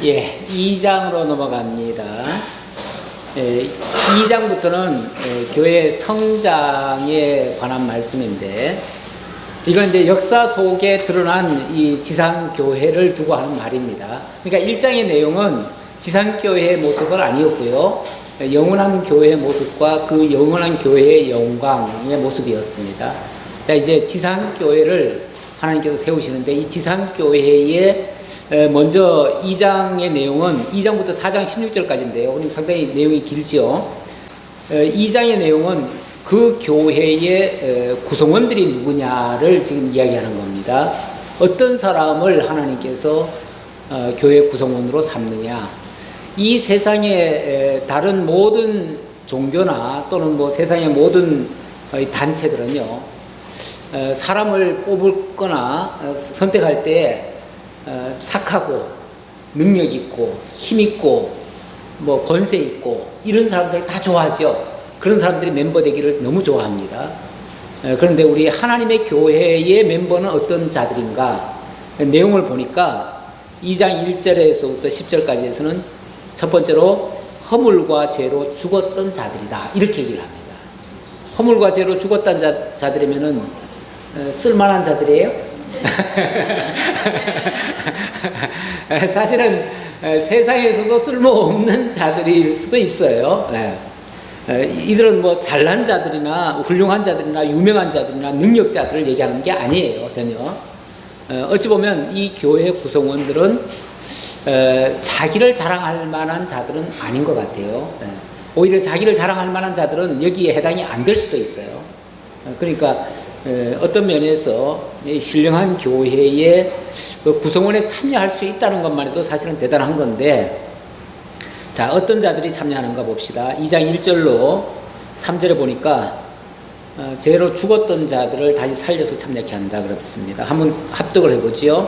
예, 2장으로 넘어갑니다. 2장부터는 교회 성장에 관한 말씀인데, 이건 이제 역사 속에 드러난 이 지상교회를 두고 하는 말입니다. 그러니까 1장의 내용은 지상교회의 모습은 아니었고요. 영원한 교회의 모습과 그 영원한 교회의 영광의 모습이었습니다. 자, 이제 지상교회를 하나님께서 세우시는데, 이 지상교회의 먼저 2장의 내용은 2장부터 4장 16절까지인데요. 우리 상당히 내용이 길죠. 2장의 내용은 그 교회의 구성원들이 누구냐를 지금 이야기하는 겁니다. 어떤 사람을 하나님께서 교회 구성원으로 삼느냐. 이 세상의 다른 모든 종교나 또는 뭐 세상의 모든 단체들은요, 사람을 뽑거나 선택할 때 착하고 능력 있고 힘 있고 뭐 권세 있고 이런 사람들 다 좋아하죠. 그런 사람들이 멤버 되기를 너무 좋아합니다. 그런데 우리 하나님의 교회의 멤버는 어떤 자들인가? 내용을 보니까 2장 1절에서부터 10절까지에서는 첫 번째로 허물과 죄로 죽었던 자들이다, 이렇게 얘기를 합니다. 허물과 죄로 죽었던 자들이면은 쓸만한 자들이에요? 사실은 세상에서도 쓸모없는 자들일 수도 있어요. 이들은 뭐 잘난 자들이나 훌륭한 자들이나 유명한 자들이나 능력자들을 얘기하는 게 아니에요, 전혀. 어찌 보면 이 교회 구성원들은 자기를 자랑할 만한 자들은 아닌 것 같아요. 오히려 자기를 자랑할 만한 자들은 여기에 해당이 안 될 수도 있어요. 그러니까 어떤 면에서 신령한 교회의 구성원에 참여할 수 있다는 것만 해도 사실은 대단한 건데, 자, 어떤 자들이 참여하는가 봅시다. 2장 1절로 3절에 보니까 죄로 죽었던 자들을 다시 살려서 참여케 한다 그렇습니다. 한번 합독을 해보지요.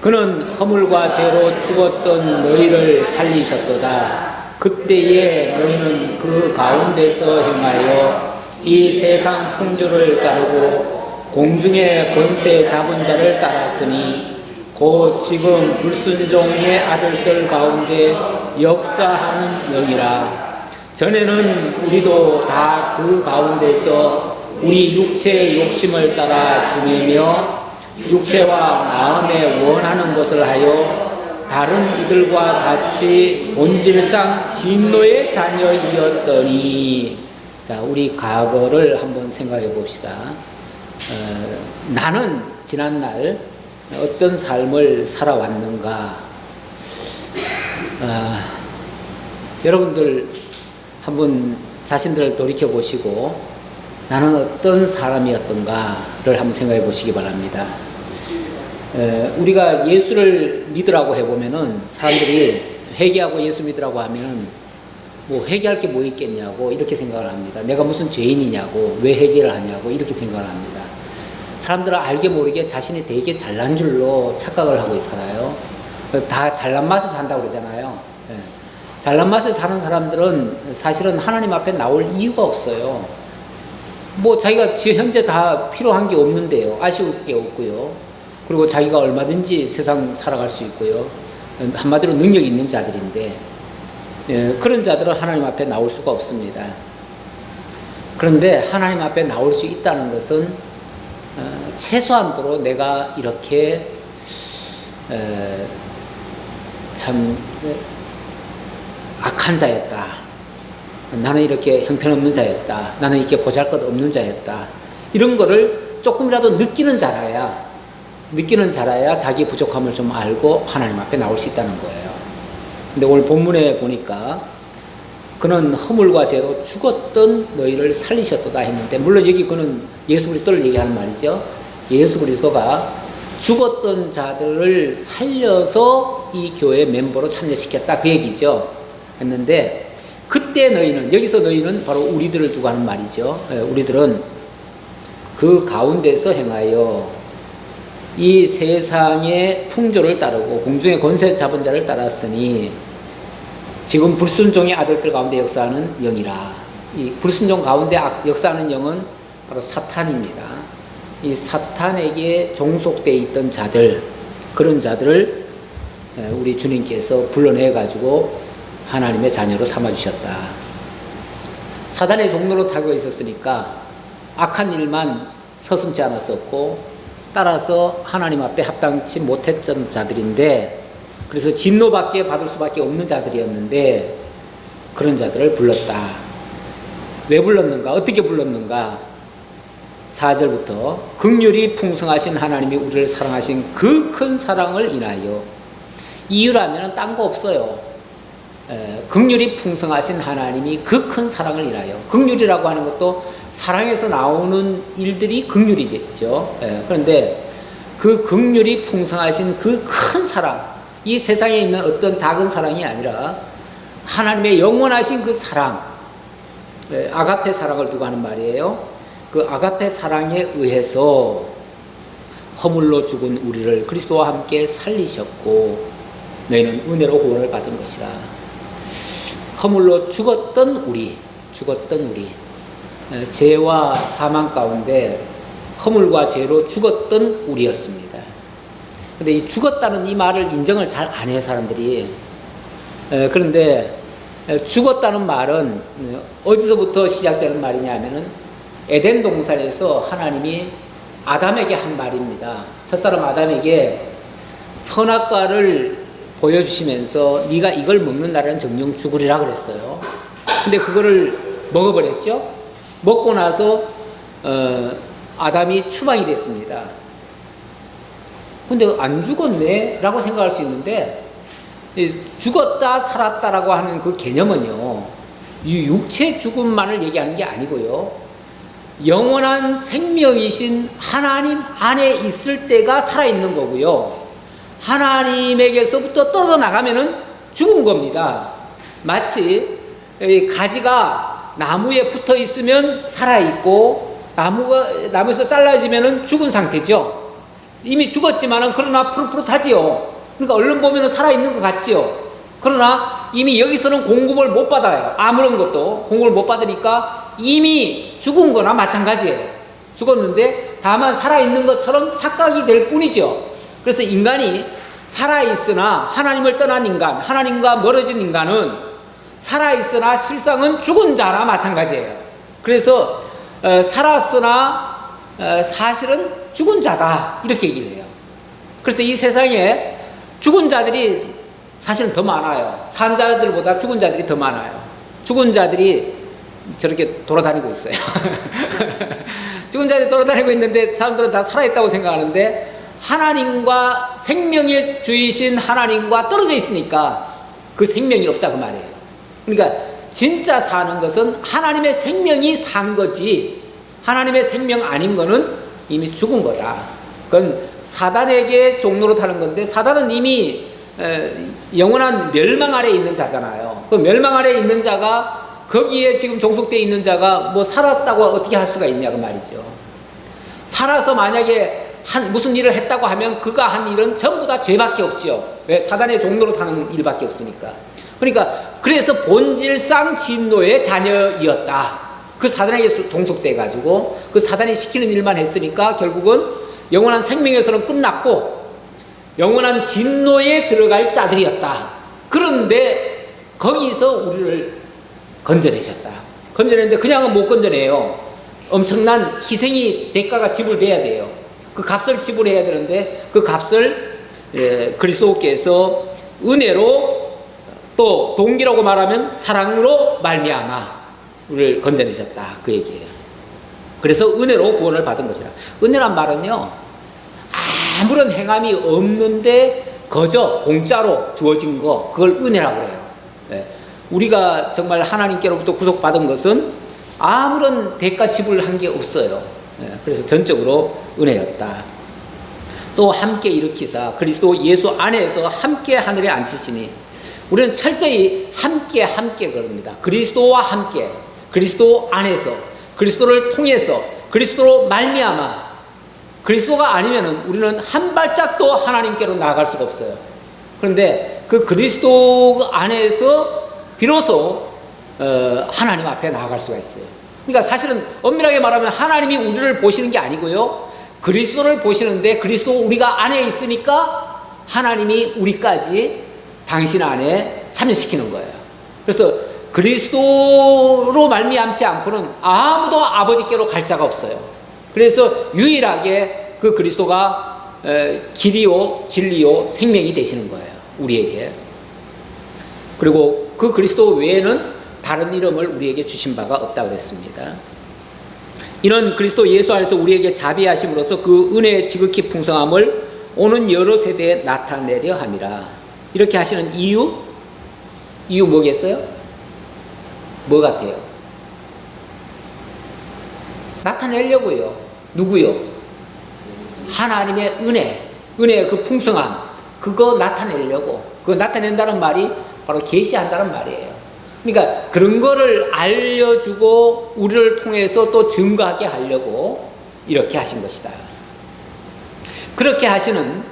그는 허물과 죄로 죽었던 너희를 살리셨도다. 그때에 너희는 그 가운데서 행하여 이 세상 풍조를 따르고 공중의 권세 잡은 자를 따랐으니 곧 지금 불순종의 아들들 가운데 역사하는 영이라. 전에는 우리도 다 그 가운데서 우리 육체의 욕심을 따라 지내며 육체와 마음에 원하는 것을 하여 다른 이들과 같이 본질상 진노의 자녀이었더니, 자, 우리 과거를 한번 생각해 봅시다. 나는 지난날 어떤 삶을 살아왔는가? 여러분들 한번 자신들을 돌이켜 보시고 나는 어떤 사람이었던가를 한번 생각해 보시기 바랍니다. 우리가 예수를 믿으라고 해보면은 사람들이 회개하고 예수 믿으라고 하면은 뭐 회개할 게 뭐 있겠냐고 이렇게 생각을 합니다. 내가 무슨 죄인이냐고, 왜 회개를 하냐고 이렇게 생각을 합니다. 사람들은 알게 모르게 자신이 되게 잘난 줄로 착각을 하고 살아요. 다 잘난 맛에 산다고 그러잖아요. 잘난 맛에 사는 사람들은 사실은 하나님 앞에 나올 이유가 없어요. 뭐 자기가 현재 다 필요한 게 없는데요. 아쉬울 게 없고요. 그리고 자기가 얼마든지 세상 살아갈 수 있고요. 한마디로 능력 있는 자들인데, 그런 자들은 하나님 앞에 나올 수가 없습니다. 그런데 하나님 앞에 나올 수 있다는 것은 최소한도로 내가 이렇게 참 악한 자였다, 나는 이렇게 형편없는 자였다, 나는 이렇게 보잘것없는 자였다, 이런 거를 조금이라도 느끼는 자라야 자기 부족함을 좀 알고 하나님 앞에 나올 수 있다는 거예요. 근데 오늘 본문에 보니까 그는 허물과 죄로 죽었던 너희를 살리셨도다 했는데, 물론 여기 그는 예수 그리스도를 얘기하는 말이죠. 예수 그리스도가 죽었던 자들을 살려서 이 교회 멤버로 참여시켰다, 그 얘기죠. 했는데, 그때 너희는, 여기서 너희는 바로 우리들을 두고 하는 말이죠. 우리들은 그 가운데서 행하여 이 세상의 풍조를 따르고 공중의 권세 잡은 자를 따랐으니 지금 불순종의 아들들 가운데 역사하는 영이라. 이 불순종 가운데 역사하는 영은 바로 사탄입니다. 이 사탄에게 종속되어 있던 자들, 그런 자들을 우리 주님께서 불러내 가지고 하나님의 자녀로 삼아주셨다. 사단의 종로로 타고 있었으니까 악한 일만 서슴지 않았었고, 따라서 하나님 앞에 합당치 못했던 자들인데, 그래서 진노밖에 받을 수밖에 없는 자들이었는데 그런 자들을 불렀다. 왜 불렀는가? 어떻게 불렀는가? 4절부터 긍휼이 풍성하신 하나님이 우리를 사랑하신 그 큰 사랑을 인하여, 이유라면 딴 거 없어요. 긍휼이 풍성하신 하나님이 그 큰 사랑을 인하여. 긍휼이라고 하는 것도 사랑에서 나오는 일들이 긍휼이죠. 그런데 그 긍휼이 풍성하신 그 큰 사랑, 이 세상에 있는 어떤 작은 사랑이 아니라 하나님의 영원하신 그 사랑, 아가페 사랑을 두고 하는 말이에요. 그 아가페 사랑에 의해서 허물로 죽은 우리를 그리스도와 함께 살리셨고, 너희는 은혜로 구원을 받은 것이라. 허물로 죽었던 우리, 죄와 사망 가운데 허물과 죄로 죽었던 우리였습니다. 근데 이 죽었다는 이 말을 인정을 잘 안 해요, 사람들이. 그런데 죽었다는 말은 어디서부터 시작되는 말이냐면은 에덴 동산에서 하나님이 아담에게 한 말입니다. 첫사람 아담에게 선악과를 보여주시면서 네가 이걸 먹는 날에는 정녕 죽으리라 그랬어요. 근데 그거를 먹어버렸죠. 먹고 나서 아담이 추방이 됐습니다. 근데 안 죽었네 라고 생각할 수 있는데, 죽었다 살았다라고 하는 그 개념은요, 이 육체 죽음만을 얘기하는 게 아니고요, 영원한 생명이신 하나님 안에 있을 때가 살아있는 거고요, 하나님에게서부터 떨어져 나가면은 죽은 겁니다. 마치 가지가 나무에 붙어 있으면 살아있고, 나무에서 잘라지면은 죽은 상태죠. 이미 죽었지만은 그러나 푸릇푸릇하지요. 그러니까 얼른 보면은 살아있는 것 같지요. 그러나 이미 여기서는 공급을 못 받아요. 아무런 것도 공급을 못 받으니까 이미 죽은 거나 마찬가지예요. 죽었는데 다만 살아있는 것처럼 착각이 될 뿐이죠. 그래서 인간이 살아있으나 하나님을 떠난 인간, 하나님과 멀어진 인간은 살아있으나 실상은 죽은 자나 마찬가지예요. 그래서 살았으나 사실은 죽은 자다, 이렇게 얘기를 해요. 그래서 이 세상에 죽은 자들이 사실은 더 많아요. 산 자들보다 죽은 자들이 더 많아요. 죽은 자들이 저렇게 돌아다니고 있어요. 죽은 자들이 돌아다니고 있는데 사람들은 다 살아있다고 생각하는데, 하나님과 생명의 주이신 하나님과 떨어져 있으니까 그 생명이 없다, 그 말이에요. 그러니까 진짜 사는 것은 하나님의 생명이 산 거지, 하나님의 생명 아닌 거는 이미 죽은 거다. 그건 사단에게 종로로 타는 건데, 사단은 이미 영원한 멸망 아래에 있는 자잖아요. 그 멸망 아래에 있는 자가, 거기에 지금 종속되어 있는 자가 뭐 살았다고 어떻게 할 수가 있냐, 그 말이죠. 살아서 만약에 무슨 일을 했다고 하면 그가 한 일은 전부 다 죄밖에 없지요. 왜? 사단의 종로로 타는 일밖에 없으니까. 그러니까 그래서 본질상 진노의 자녀이었다. 그 사단에게 종속돼 가지고 그 사단이 시키는 일만 했으니까 결국은 영원한 생명에서는 끝났고 영원한 진노에 들어갈 자들이었다. 그런데 거기서 우리를 건져내셨다. 건져내는데 그냥은 못 건져내요. 엄청난 희생이, 대가가 지불돼야 돼요. 그 값을 지불해야 되는데 그 값을 그리스도께서 은혜로, 또 동기라고 말하면 사랑으로 말미암아 우리를 건져내셨다, 그 얘기예요. 그래서 은혜로 구원을 받은 것이라. 은혜란 말은요, 아무런 행함이 없는데 거저 공짜로 주어진 거, 그걸 은혜라고 그래요. 우리가 정말 하나님께로부터 구속받은 것은 아무런 대가 지불한 게 없어요. 그래서 전적으로 은혜였다. 또 함께 일으키사 그리스도 예수 안에서 함께 하늘에 앉히시니, 우리는 철저히 함께 그럽니다. 그리스도와 함께, 그리스도 안에서, 그리스도를 통해서, 그리스도로 말미암아. 그리스도가 아니면은 우리는 한 발짝도 하나님께로 나아갈 수가 없어요. 그런데 그 그리스도 안에서 비로소 하나님 앞에 나아갈 수가 있어요. 그러니까 사실은 엄밀하게 말하면 하나님이 우리를 보시는 게 아니고요, 그리스도를 보시는데, 그리스도 우리가 안에 있으니까 하나님이 우리까지 당신 안에 참여시키는 거예요. 그래서 그리스도로 말미암지 않고는 아무도 아버지께로 갈 자가 없어요. 그래서 유일하게 그 그리스도가 길이요 진리요 생명이 되시는 거예요, 우리에게. 그리고 그 그리스도 외에는 다른 이름을 우리에게 주신 바가 없다고 그랬습니다. 이는 그리스도 예수 안에서 우리에게 자비하심으로써 그 은혜의 지극히 풍성함을 오는 여러 세대에 나타내려 함이라. 이렇게 하시는 이유 뭐겠어요? 뭐 같아요? 나타내려고요. 누구요? 하나님의 은혜의 그 풍성함, 그거 나타내려고. 그거 나타낸다는 말이 바로 계시한다는 말이에요. 그러니까 그런 거를 알려주고 우리를 통해서 또 증거하게 하려고 이렇게 하신 것이다. 그렇게 하시는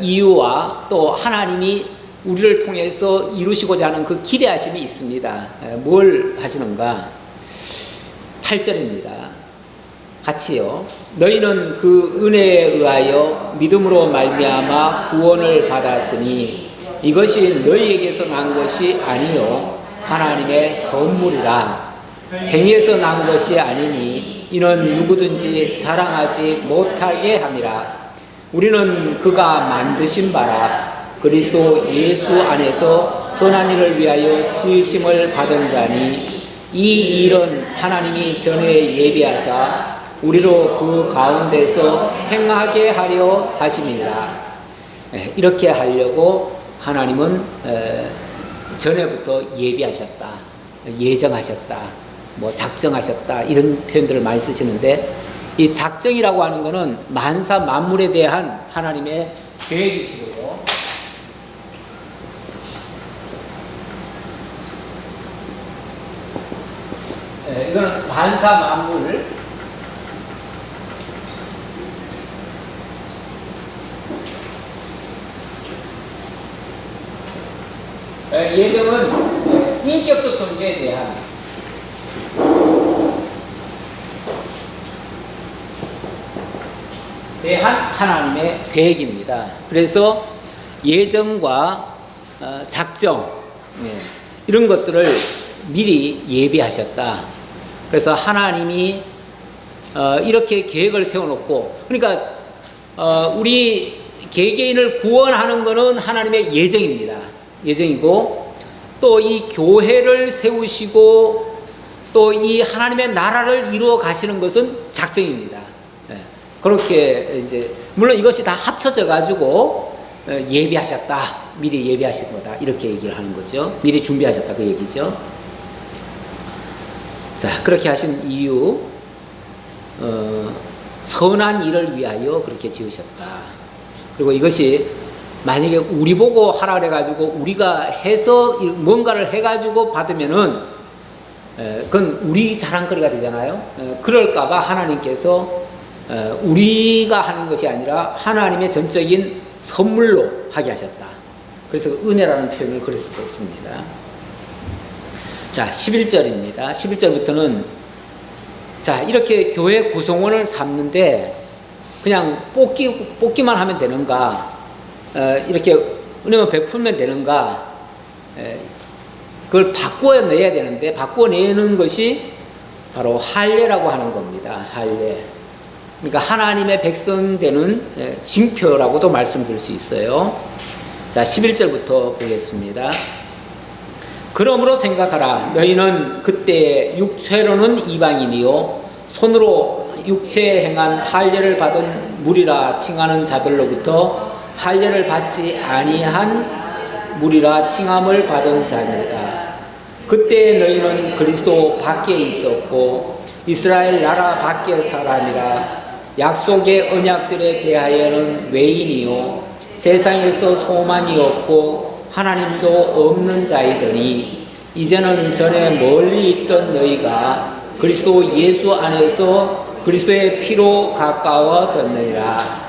이유와 또 하나님이 우리를 통해서 이루시고자 하는 그 기대하심이 있습니다. 뭘 하시는가? 8절입니다. 같이요. 너희는 그 은혜에 의하여 믿음으로 말미암아 구원을 받았으니 이것이 너희에게서 난 것이 아니요 하나님의 선물이라. 행위에서 난 것이 아니니 이는 누구든지 자랑하지 못하게 함이라. 우리는 그가 만드신 바라 그리스도 예수 안에서 선한 일을 위하여 지으심을 받은 자니 이 일은 하나님이 전에 예비하사 우리로 그 가운데서 행하게 하려 하심이라. 이렇게 하려고 하나님은 전에부터 예비하셨다, 예정하셨다, 뭐 작정하셨다, 이런 표현들을 많이 쓰시는데, 이 작정이라고 하는 것은 만사 만물에 대한 하나님의 계획이시고요. 이거는 만사 만물, 예정은 인격적 존재에 대한 하나님의 계획입니다. 그래서 예정과 작정, 이런 것들을 미리 예비하셨다. 그래서 하나님이 이렇게 계획을 세워놓고, 그러니까 우리 개개인을 구원하는 것은 하나님의 예정입니다. 예정이고, 또 이 교회를 세우시고 또 이 하나님의 나라를 이루어 가시는 것은 작정입니다. 그렇게 이제 물론 이것이 다 합쳐져 가지고 예비하셨다, 미리 예비하신 거다, 이렇게 얘기를 하는 거죠. 미리 준비하셨다, 그 얘기죠. 자, 그렇게 하신 이유, 선한 일을 위하여 그렇게 지으셨다. 그리고 이것이 만약에 우리 보고 하라 그래가지고 우리가 해서 뭔가를 해가지고 받으면은 그건 우리 자랑거리가 되잖아요. 그럴까봐 하나님께서 우리가 하는 것이 아니라 하나님의 전적인 선물로 하게 하셨다. 그래서 은혜라는 표현을 그래서 썼습니다. 자, 11절입니다. 11절부터는 자, 이렇게 교회 구성원을 삼는데 그냥 뽑기만 하면 되는가? 이렇게 은혜만 베풀면 되는가? 그걸 바꿔내야 되는데, 바꿔내는 것이 바로 할례라고 하는 겁니다. 할례. 그러니까 하나님의 백성 되는 징표라고도 말씀드릴 수 있어요. 자, 11절부터 보겠습니다. 그러므로 생각하라. 너희는 그때 육체로는 이방인이요 손으로 육체에 행한 할례를 받은 무리라 칭하는 자들로부터 할례를 받지 아니한 무리라 칭함을 받은 자니라. 그때 너희는 그리스도 밖에 있었고 이스라엘 나라 밖의 사람이라. 약속의 언약들에 대하여는 외인이요 세상에서 소망이 없고 하나님도 없는 자이더니 이제는 전에 멀리 있던 너희가 그리스도 예수 안에서 그리스도의 피로 가까워졌느니라.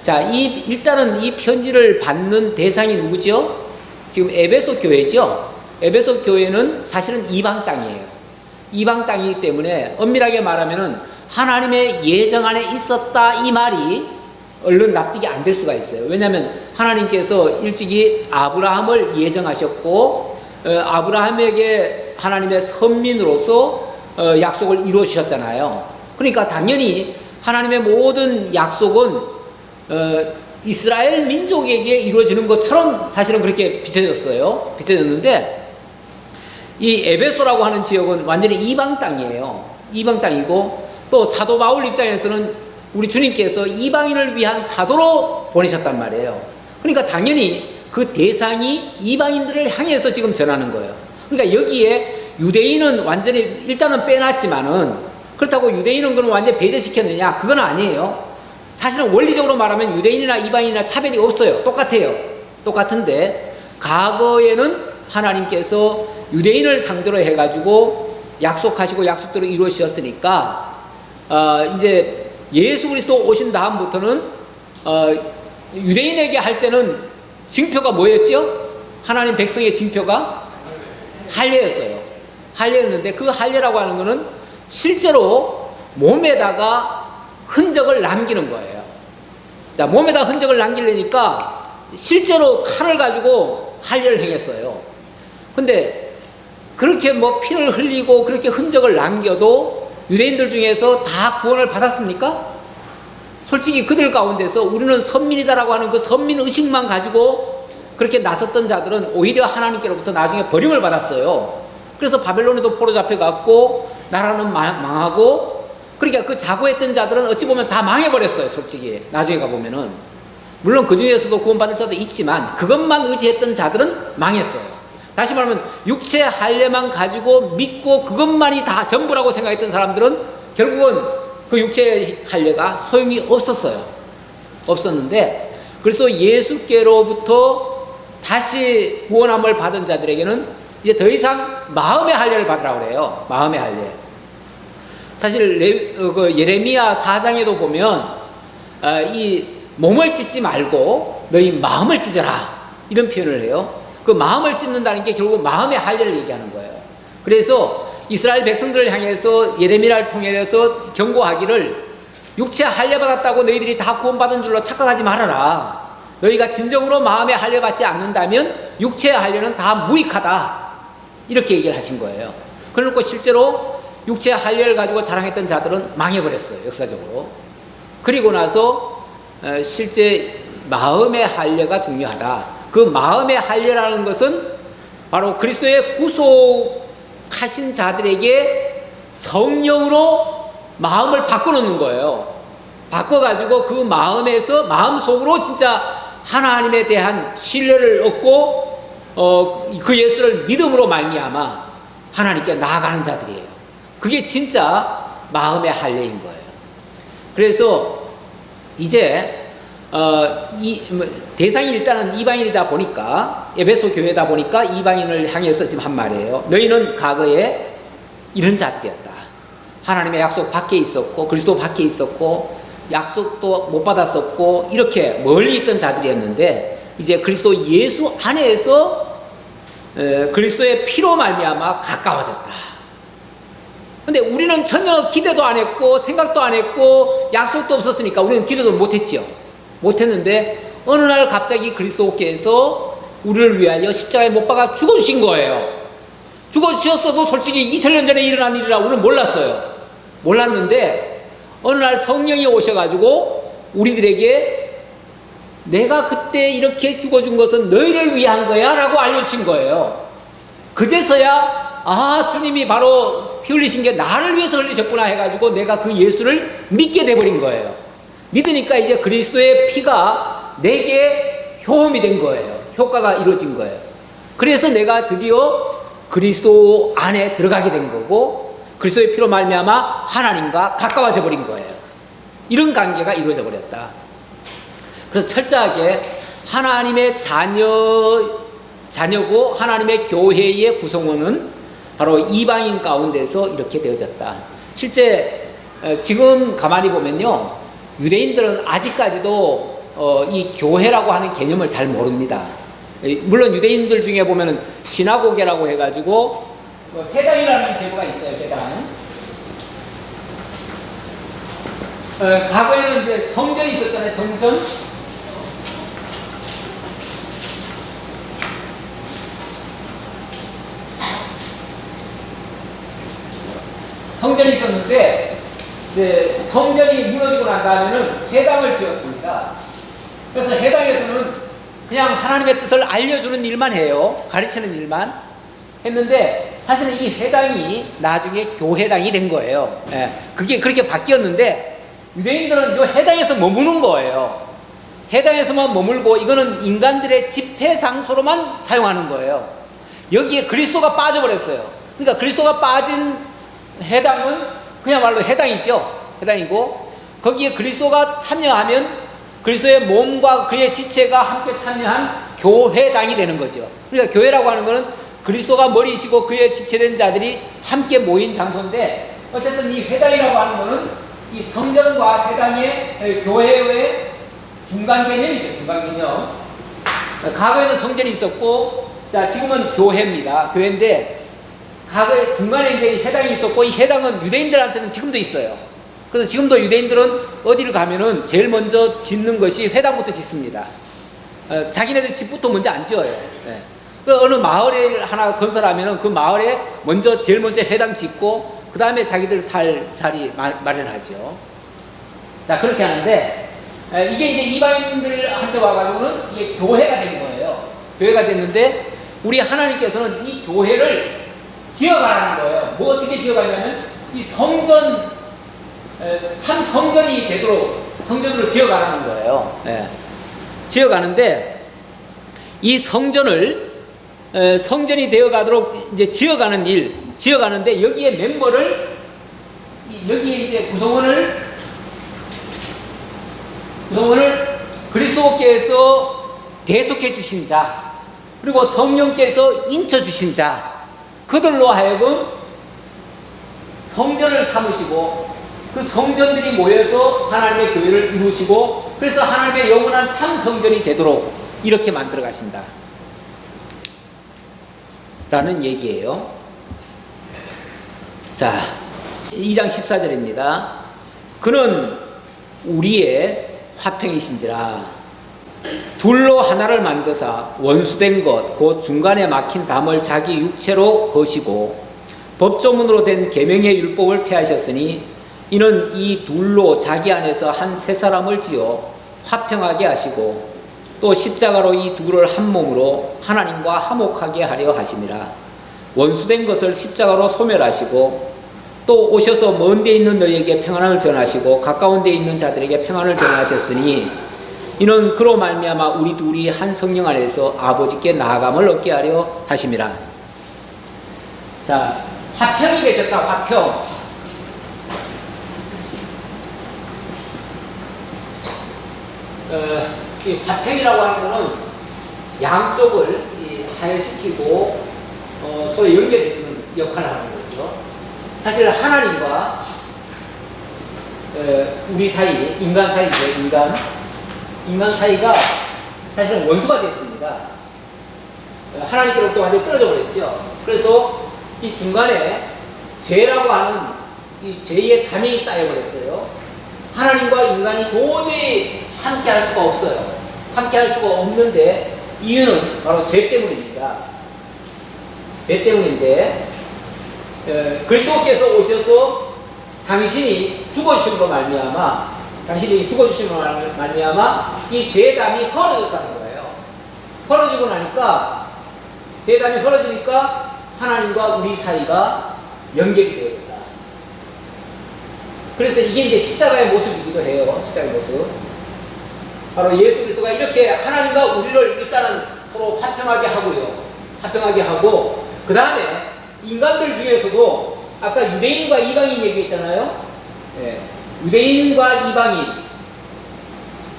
자, 일단은 이 편지를 받는 대상이 누구죠? 지금 에베소 교회죠? 에베소 교회는 사실은 이방 땅이에요. 이방 땅이기 때문에 엄밀하게 말하면은 하나님의 예정 안에 있었다, 이 말이 얼른 납득이 안 될 수가 있어요. 왜냐하면 하나님께서 일찍이 아브라함을 예정하셨고 아브라함에게 하나님의 선민으로서 약속을 이루어 주셨잖아요. 그러니까 당연히 하나님의 모든 약속은 이스라엘 민족에게 이루어지는 것처럼 사실은 그렇게 비춰졌어요. 비춰졌는데 이 에베소라고 하는 지역은 완전히 이방 땅이에요. 이방 땅이고 또 사도 바울 입장에서는 우리 주님께서 이방인을 위한 사도로 보내셨단 말이에요. 그러니까 당연히 그 대상이 이방인들을 향해서 지금 전하는 거예요. 그러니까 여기에 유대인은 완전히 일단은 빼놨지만은 그렇다고 유대인은 그럼 완전히 배제시켰느냐? 그건 아니에요. 사실은 원리적으로 말하면 유대인이나 이방인이나 차별이 없어요. 똑같아요. 똑같은데 과거에는 하나님께서 유대인을 상대로 해가지고 약속하시고 약속대로 이루어지셨으니까 이제 예수 그리스도 오신 다음부터는 유대인에게 할 때는 징표가 뭐였죠? 하나님 백성의 징표가 할례였어요. 할례였는데 그 할례라고 하는 거는 실제로 몸에다가 흔적을 남기는 거예요. 자, 몸에다 흔적을 남기려니까 실제로 칼을 가지고 할례를 행했어요. 근데 그렇게 뭐 피를 흘리고 그렇게 흔적을 남겨도 유대인들 중에서 다 구원을 받았습니까? 솔직히 그들 가운데서 우리는 선민이다라고 하는 그 선민 의식만 가지고 그렇게 나섰던 자들은 오히려 하나님께로부터 나중에 버림을 받았어요. 그래서 바벨론에도 포로 잡혀갔고 나라는 망하고, 그러니까 그 자고했던 자들은 어찌 보면 다 망해버렸어요. 솔직히 나중에 가보면은 물론 그 중에서도 구원받을 자도 있지만 그것만 의지했던 자들은 망했어요. 다시 말하면 육체 할례만 가지고 믿고 그것만이 다 전부라고 생각했던 사람들은 결국은 그 육체 할례가 소용이 없었어요. 없었는데 그래서 예수께로부터 다시 구원함을 받은 자들에게는 이제 더 이상 마음의 할례를 받으라고 그래요. 마음의 할례. 사실 예레미야 4장에도 보면 이 몸을 찢지 말고 너희 마음을 찢어라 이런 표현을 해요. 그 마음을 찢는다는 게 결국 마음의 할례를 얘기하는 거예요. 그래서 이스라엘 백성들을 향해서 예레미야를 통해서 경고하기를 육체 할례 받았다고 너희들이 다 구원받은 줄로 착각하지 말아라. 너희가 진정으로 마음의 할례 받지 않는다면 육체의 할례는 다 무익하다. 이렇게 얘기를 하신 거예요. 그러니까 실제로 육체의 할례를 가지고 자랑했던 자들은 망해버렸어요. 역사적으로. 그리고 나서 실제 마음의 할례가 중요하다. 그 마음의 할례라는 것은 바로 그리스도의 구속하신 자들에게 성령으로 마음을 바꿔놓는 거예요. 바꿔가지고 그 마음에서 마음속으로 진짜 하나님에 대한 신뢰를 얻고 그 예수를 믿음으로 말미암아 하나님께 나아가는 자들이에요. 그게 진짜 마음의 할례인 거예요. 그래서 이제 대상이 일단은 이방인이다 보니까 에베소 교회다 보니까 이방인을 향해서 지금 한 말이에요. 너희는 과거에 이런 자들이었다. 하나님의 약속 밖에 있었고 그리스도 밖에 있었고 약속도 못 받았었고 이렇게 멀리 있던 자들이었는데 이제 그리스도 예수 안에서 그리스도의 피로 말미암아 가까워졌다. 근데 우리는 전혀 기대도 안 했고 생각도 안 했고 약속도 없었으니까 우리는 기대도 못했죠. 못했는데 어느 날 갑자기 그리스도께서 우리를 위하여 십자가에 못 박아 죽어주신 거예요. 죽어주셨어도 솔직히 2000년 전에 일어난 일이라 우리는 몰랐어요. 몰랐는데 어느 날 성령이 오셔가지고 우리들에게 내가 그때 이렇게 죽어준 것은 너희를 위한 거야 라고 알려주신 거예요. 그제서야 주님이 바로 피 흘리신 게 나를 위해서 흘리셨구나 해가지고 내가 그 예수를 믿게 돼버린 거예요. 믿으니까 이제 그리스도의 피가 내게 효험이 된 거예요. 효과가 이루어진 거예요. 그래서 내가 드디어 그리스도 안에 들어가게 된 거고 그리스도의 피로 말미암아 하나님과 가까워져 버린 거예요. 이런 관계가 이루어져 버렸다. 그래서 철저하게 하나님의 자녀고 하나님의 교회의 구성원은 바로 이방인 가운데서 이렇게 되어졌다. 실제 지금 가만히 보면요, 유대인들은 아직까지도 이 교회라고 하는 개념을 잘 모릅니다. 물론 유대인들 중에 보면은 시나고게라고 해가지고 회당이라는 제도가 있어요. 회당. 과거에는 이제 성전이 있었잖아요. 성전. 성전이 있었는데 이제 성전이 무너지고 난 다음에는 회당을 지었습니다. 그래서 회당에서는 그냥 하나님의 뜻을 알려주는 일만 해요. 가르치는 일만 했는데 사실은 이 회당이 나중에 교회당이 된 거예요. 예, 그게 그렇게 바뀌었는데 유대인들은 이 회당에서 머무는 거예요. 회당에서만 머물고 이거는 인간들의 집회 장소로만 사용하는 거예요. 여기에 그리스도가 빠져버렸어요. 그러니까 그리스도가 빠진 회당은 그야말로 회당이죠. 회당이고 거기에 그리스도가 참여하면 그리스도의 몸과 그의 지체가 함께 참여한 교회당이 되는 거죠. 그러니까 교회라고 하는 것은 그리스도가 머리시고 그의 지체된 자들이 함께 모인 장소인데 어쨌든 이 회당이라고 하는 것은 이 성전과 회당의 교회의 중간 개념이죠. 중간 개념. 과거에는 성전이 있었고 자 지금은 교회입니다. 교회인데 과거에 중간에 이제 회당이 있었고 이 회당은 유대인들한테는 지금도 있어요. 그래서 지금도 유대인들은 어디를 가면은 제일 먼저 짓는 것이 회당부터 짓습니다. 자기네들 집부터 먼저 안 지어요. 네. 어느 마을을 하나 건설하면은 그 마을에 제일 먼저 회당 짓고 그 다음에 자기들 살이 마련하죠. 자 그렇게 하는데 이게 이제 이방인들한테 와가지고는 이게 교회가 된 거예요. 교회가 됐는데 우리 하나님께서는 이 교회를 지어가라는 거예요. 뭐 어떻게 지어가냐면 이 성전 참 성전이 되도록 성전으로 지어가라는 거예요. 예. 지어가는데 이 성전을 성전이 되어가도록 이제 지어가는데 여기에 멤버를 여기에 이제 구성원을 그리스도께서 대속해 주신 자 그리고 성령께서 인쳐 주신 자 그들로 하여금 성전을 삼으시고 그 성전들이 모여서 하나님의 교회를 이루시고 그래서 하나님의 영원한 참 성전이 되도록 이렇게 만들어 가신다 라는 얘기예요. 자 2장 14절입니다. 그는 우리의 화평이신지라 둘로 하나를 만드사 원수된 것 곧 중간에 막힌 담을 자기 육체로 거시고 법조문으로 된 계명의 율법을 폐하셨으니 이는 이 둘로 자기 안에서 한 세 사람을 지어 화평하게 하시고 또 십자가로 이 둘을 한 몸으로 하나님과 화목하게 하려 하심이라. 원수된 것을 십자가로 소멸하시고 또 오셔서 먼 데 있는 너희에게 평안을 전하시고 가까운 데 있는 자들에게 평안을 전하셨으니 이는 그로 말미암아 우리 둘이 한 성령 안에서 아버지께 나아감을 얻게 하려 하심이라. 자, 화평이 되셨다. 화평. 이 화평이라고 하는 것은 양쪽을 화해시키고 서로 연결해주는 역할을 하는 거죠. 사실 하나님과 우리 사이, 인간 사이죠. 인간 사이가 사실은 원수가 됐습니다. 하나님께로부터 완전히 떨어져 버렸죠. 그래서 이 중간에 죄라고 하는 이 죄의 담이 쌓여버렸어요. 하나님과 인간이 도저히 함께 할 수가 없어요. 함께 할 수가 없는데 이유는 바로 죄 때문입니다. 죄 때문인데 그리스도께서 오셔서 당신이 죽어주심으로 말미암아 이 죄의 담이 헐어졌다는 거예요. 헐어지고 나니까 죄의 담이 헐어지니까 하나님과 우리 사이가 연결이 되어졌다. 그래서 이게 이제 십자가의 모습이기도 해요. 십자가의 모습. 바로 예수 그리스도가 이렇게 하나님과 우리를 일단은 서로 화평하게 하고요. 화평하게 하고 그 다음에 인간들 중에서도 아까 유대인과 이방인 얘기했잖아요. 예. 유대인과 이방인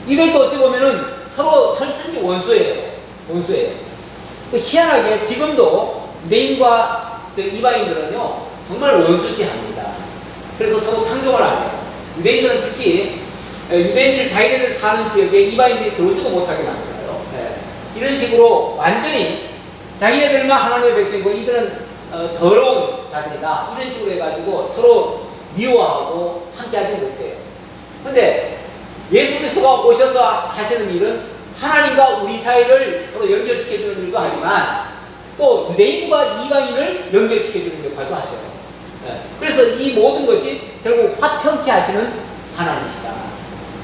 이들도 어찌 보면은 서로 철저히 원수예요. 희한하게 지금도 유대인과 이방인들은요 정말 원수시합니다. 그래서 서로 상종을 안 해요. 유대인들은 특히 유대인들 자기네들 사는 지역에 이방인들이 들어오지도 못하게 만들어요. 네. 이런 식으로 완전히 자기네들만 하나님의 백성이고 이들은 더러운 자들이다. 이런 식으로 해가지고 서로 미워하고 함께하지 못해요. 근데 예수 그리스도가 오셔서 하시는 일은 하나님과 우리 사이를 서로 연결시켜주는 일도 하지만 또 유대인과 이방인을 연결시켜주는 역할도 하셔요. 그래서 이 모든 것이 결국 화평케 하시는 하나님이시다.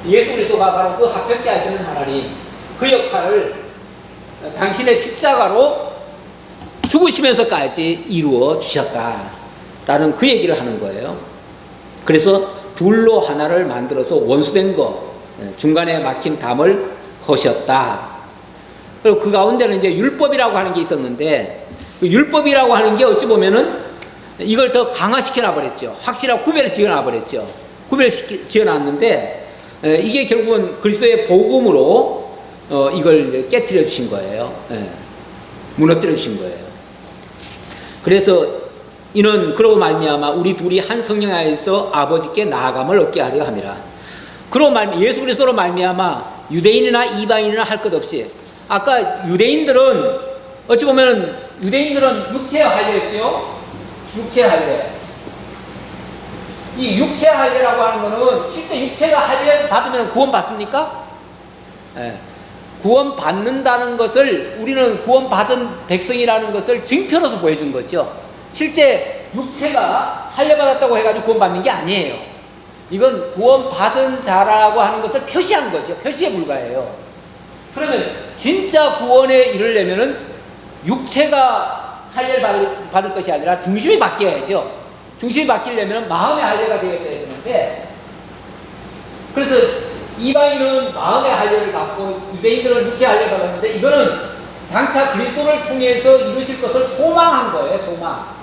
예수 그리스도가 바로 그 화평케 하시는 하나님, 그 역할을 당신의 십자가로 죽으시면서까지 이루어 주셨다라는 그 얘기를 하는 거예요. 그래서 둘로 하나를 만들어서 원수된 것, 중간에 막힌 담을 허셨다. 그리고 그 가운데는 이제 율법이라고 하는 게 있었는데, 그 율법이라고 하는 게 어찌 보면은 이걸 더 강화시켜 놔버렸죠. 확실하게 구별을 지어 놔버렸죠. 구별을 지어 놨는데, 이게 결국은 그리스도의 복음으로 이걸 이제 깨뜨려 주신 거예요. 무너뜨려 주신 거예요. 그래서 이는 그러고 말미암아 우리 둘이 한 성령 안에서 아버지께 나아감을 얻게 하려 함이라. 그러고 예수 그리스도로 말미암아 유대인이나 이방인이나 할 것 없이, 아까 유대인들은 어찌 보면은 유대인들은 육체의 할례였죠. 육체의 할례. 이 육체의 할례라고 하는 거는 실제 육체가 할례 받으면 구원 받습니까? 구원 받는다는 것을, 우리는 구원 받은 백성이라는 것을 증표로서 보여준 거죠. 실제 육체가 할례 받았다고 해가지고 구원 받는 게 아니에요. 이건 구원 받은 자라고 하는 것을 표시한 거죠. 표시에 불과해요. 그러면 진짜 구원에 이르려면은 육체가 할례를 받을 것이 아니라 중심이 바뀌어야죠. 중심이 바뀌려면 마음의 할례가 되어야 되는데, 그래서 이방인은 마음의 할례를 받고 유대인들은 육체 할례를 받았는데, 이거는 장차 그리스도를 통해서 이루실 것을 소망한 거예요. 소망.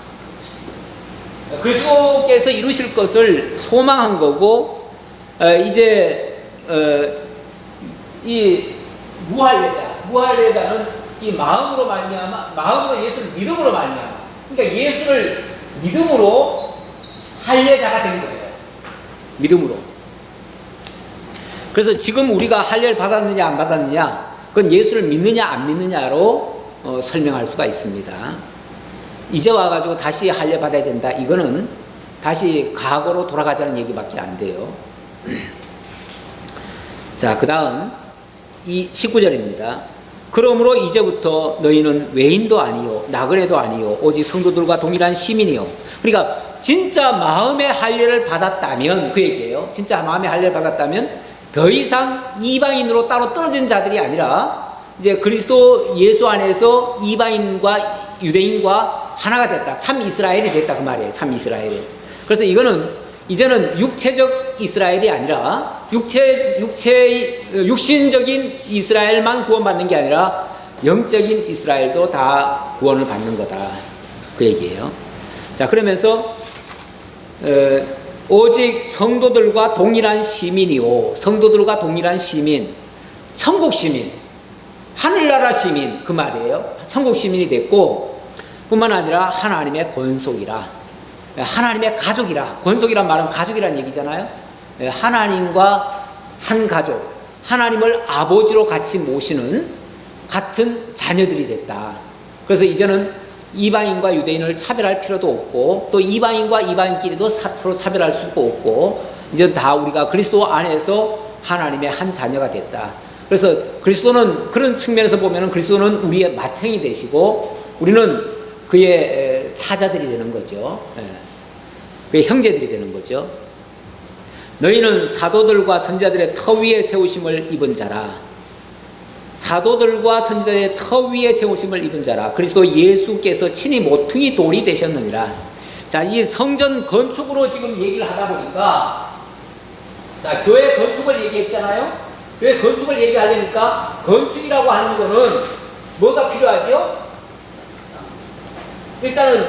그리스도께서 이루실 것을 소망한 거고, 이제 이 무할례자는 이 마음으로 말미암아, 마음으로 예수를 믿음으로 말미암아, 그러니까 예수를 믿음으로 할례자가 된 거예요. 믿음으로. 그래서 지금 우리가 할례를 받았느냐 안 받았느냐, 그건 예수를 믿느냐 안 믿느냐로 설명할 수가 있습니다. 이제 와가지고 다시 할례 받아야 된다, 이거는 다시 과거로 돌아가자는 얘기밖에 안 돼요. 자, 그 다음 이 19절입니다. 그러므로 이제부터 너희는 외인도 아니요 나그네도 아니요 오직 성도들과 동일한 시민이요. 그러니까 진짜 마음의 할례를 받았다면, 그 얘기예요. 진짜 마음의 할례를 받았다면 더 이상 이방인으로 따로 떨어진 자들이 아니라 이제 그리스도 예수 안에서 이방인과 유대인과 하나가 됐다. 참 이스라엘이 됐다, 그 말이에요. 참 이스라엘이. 그래서 이제는 육체적 이스라엘이 아니라 육신적인 이스라엘만 구원받는 게 아니라 영적인 이스라엘도 다 구원을 받는 거다, 그 얘기예요. 자, 그러면서 오직 성도들과 동일한 시민이요, 성도들과 동일한 시민, 천국 시민, 하늘나라 시민, 그 말이에요. 천국 시민이 됐고, 뿐만 아니라 하나님의 권속이라, 하나님의 가족이라. 권속이란 말은 가족이란 얘기잖아요. 하나님과 한 가족, 하나님을 아버지로 같이 모시는 같은 자녀들이 됐다. 그래서 이제는 이방인과 유대인을 차별할 필요도 없고, 또 이방인과 이방인끼리도 서로 차별할 수도 없고, 이제 다 우리가 그리스도 안에서 하나님의 한 자녀가 됐다. 그래서 그리스도는, 그런 측면에서 보면은 그리스도는 우리의 맏형이 되시고 우리는 그의 차자들이 되는 거죠. 그의 형제들이 되는 거죠. 너희는 사도들과 선지자들의 터 위에 세우심을 입은 자라. 사도들과 선지자들의 터 위에 세우심을 입은 자라. 그리스도 예수께서 친히 모퉁이 돌이 되셨느니라. 자, 이 성전 건축으로 지금 얘기를 하다 보니까, 자, 교회 건축을 얘기했잖아요. 교회 건축을 얘기하려니까 건축이라고 하는 거는 뭐가 필요하죠? 일단은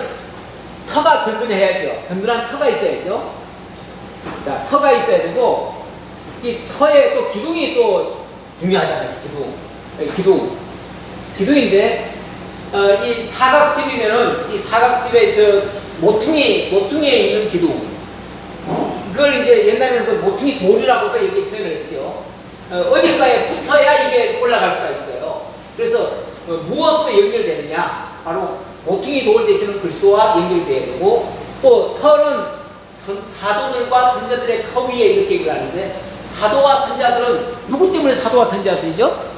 터가 든든해야죠. 든든한 터가 있어야죠. 자, 터가 있어야 되고, 이 터에 또 기둥이 또 중요하잖아요. 기둥인데, 이 사각집이면은 이 사각집에 저 모퉁이에 있는 기둥, 이걸 이제 옛날에는 그 모퉁이 돌이라고도 얘기 표현을 했죠. 어딘가에 붙어야 이게 올라갈 수가 있어요. 그래서 무엇으로 연결되느냐? 바로 모퉁이 돌 되시는 그리스도와 연결되어야 되고, 또 터는 사도들과 선자들의 터 위에 이렇게 얘기를 하는데, 사도와 선지자들은 누구 때문에 사도와 선지자들이죠?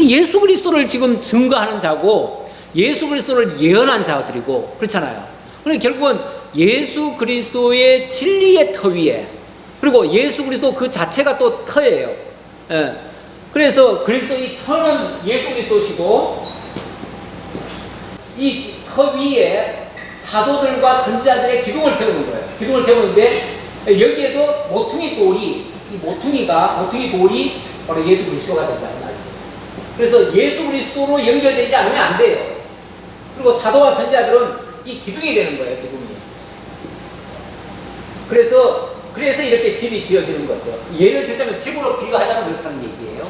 예수 그리스도를 지금 증거하는 자고 예수 그리스도를 예언한 자들이고 그렇잖아요. 그러니까 결국은 예수 그리스도의 진리의 터 위에, 그리고 예수 그리스도 그 자체가 또 터예요. 예. 그래서 그리스도 이 터는 예수 그리스도시고 이 터 위에 사도들과 선지자들의 기둥을 세우는 거예요. 기둥을 세우는데 여기에도 모퉁이 돌이, 이 모퉁이 돌이 바로 예수 그리스도가 된다는 말이죠. 그래서 예수 그리스도로 연결되지 않으면 안 돼요. 그리고 사도와 선지자들은 이 기둥이 되는 거예요, 기둥이. 그래서 이렇게 집이 지어지는 거죠. 예를 들자면 집으로 비유하자면 그렇다는 얘기예요.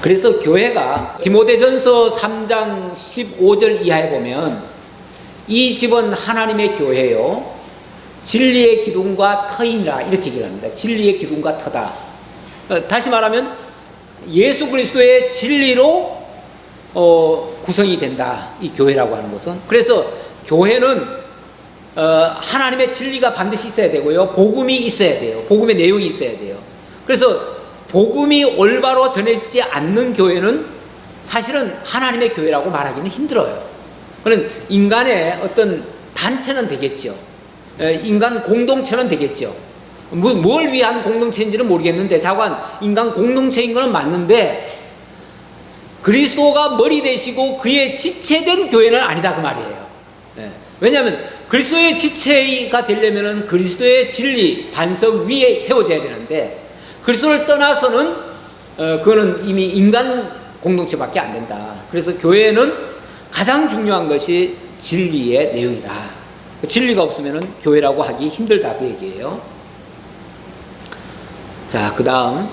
그래서 교회가 디모데전서 3장 15절 이하에 보면 이 집은 하나님의 교회요 진리의 기둥과 터이니라 이렇게 얘기를 합니다. 진리의 기둥과 터다. 다시 말하면 예수 그리스도의 진리로 구성이 된다. 이 교회라고 하는 것은. 그래서 교회는 하나님의 진리가 반드시 있어야 되고요. 복음이 있어야 돼요. 복음의 내용이 있어야 돼요. 그래서 복음이 올바로 전해지지 않는 교회는 사실은 하나님의 교회라고 말하기는 힘들어요. 그런 인간의 어떤 단체는 되겠죠. 인간 공동체는 되겠죠. 뭘 위한 공동체인지는 모르겠는데 자관 인간 공동체인 것은 맞는데 그리스도가 머리 되시고 그의 지체된 교회는 아니다 그 말이에요. 왜냐하면 그리스도의 지체가 되려면 그리스도의 진리 반석 위에 세워져야 되는데 그리스도를 떠나서는 그거는 이미 인간 공동체밖에 안 된다. 그래서 교회는 가장 중요한 것이 진리의 내용이다. 진리가 없으면 교회라고 하기 힘들다 그 얘기예요. 자, 그 다음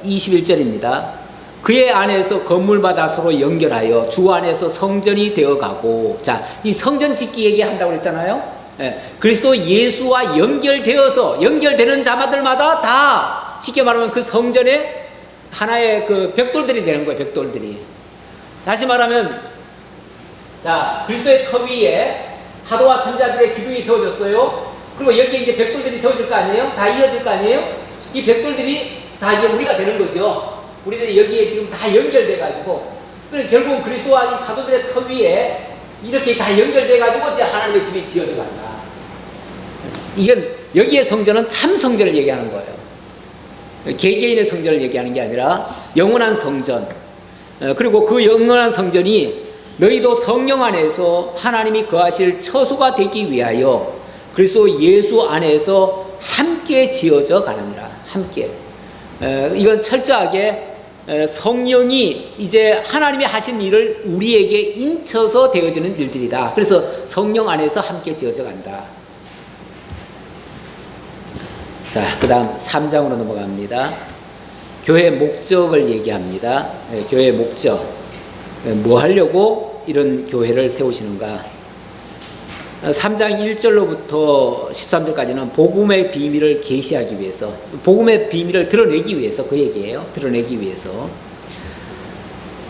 21절입니다. 그의 안에서 건물마다 서로 연결하여 주 안에서 성전이 되어가고, 자, 이 성전 짓기 얘기한다고 그랬잖아요. 그리스도 예수와 연결되는 자마들마다 다 쉽게 말하면 그 성전에 하나의 그 벽돌들이 되는 거예요. 벽돌들이. 다시 말하면 자, 그리스도의 터 위에 사도와 선지자들의 기둥이 세워졌어요. 그리고 여기에 이제 벽돌들이 세워질 거 아니에요? 다 이어질 거 아니에요? 이 벽돌들이 다 이제 우리가 되는 거죠. 우리들이 여기에 지금 다 연결돼가지고, 그래 결국 그리스도와 이 사도들의 터 위에 이렇게 다 연결돼가지고 이제 하나님의 집이 지어져 간다. 이건 여기에 성전은 참 성전을 얘기하는 거예요. 개개인의 성전을 얘기하는 게 아니라 영원한 성전. 그리고 그 영원한 성전이 너희도 성령 안에서 하나님이 거하실 처소가 되기 위하여 그리스도 예수 안에서 함께 지어져 가느니라. 함께. 이건 철저하게 성령이 이제 하나님이 하신 일을 우리에게 인쳐서 되어지는 일들이다. 그래서 성령 안에서 함께 지어져 간다. 자, 그 다음 3장으로 넘어갑니다. 교회의 목적을 얘기합니다. 교회의 목적. 뭐 하려고 이런 교회를 세우시는가? 3장 1절로부터 13절까지는 복음의 비밀을 계시하기 위해서, 복음의 비밀을 드러내기 위해서 그 얘기예요. 드러내기 위해서.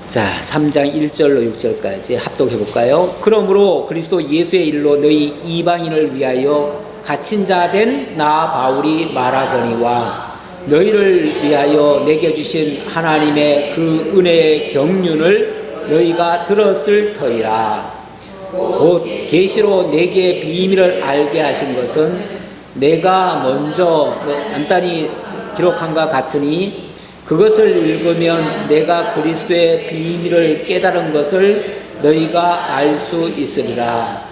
자, 3장 1절로 6절까지 합독해 볼까요? 그러므로 그리스도 예수의 일로 너희 이방인을 위하여 갇힌 자 된 나 바울이 말하거니와 너희를 위하여 내게 주신 하나님의 그 은혜의 경륜을 너희가 들었을 터이라. 곧 계시로 내게 비밀을 알게 하신 것은 내가 먼저 간단히 기록한 것 같으니 그것을 읽으면 내가 그리스도의 비밀을 깨달은 것을 너희가 알 수 있으리라.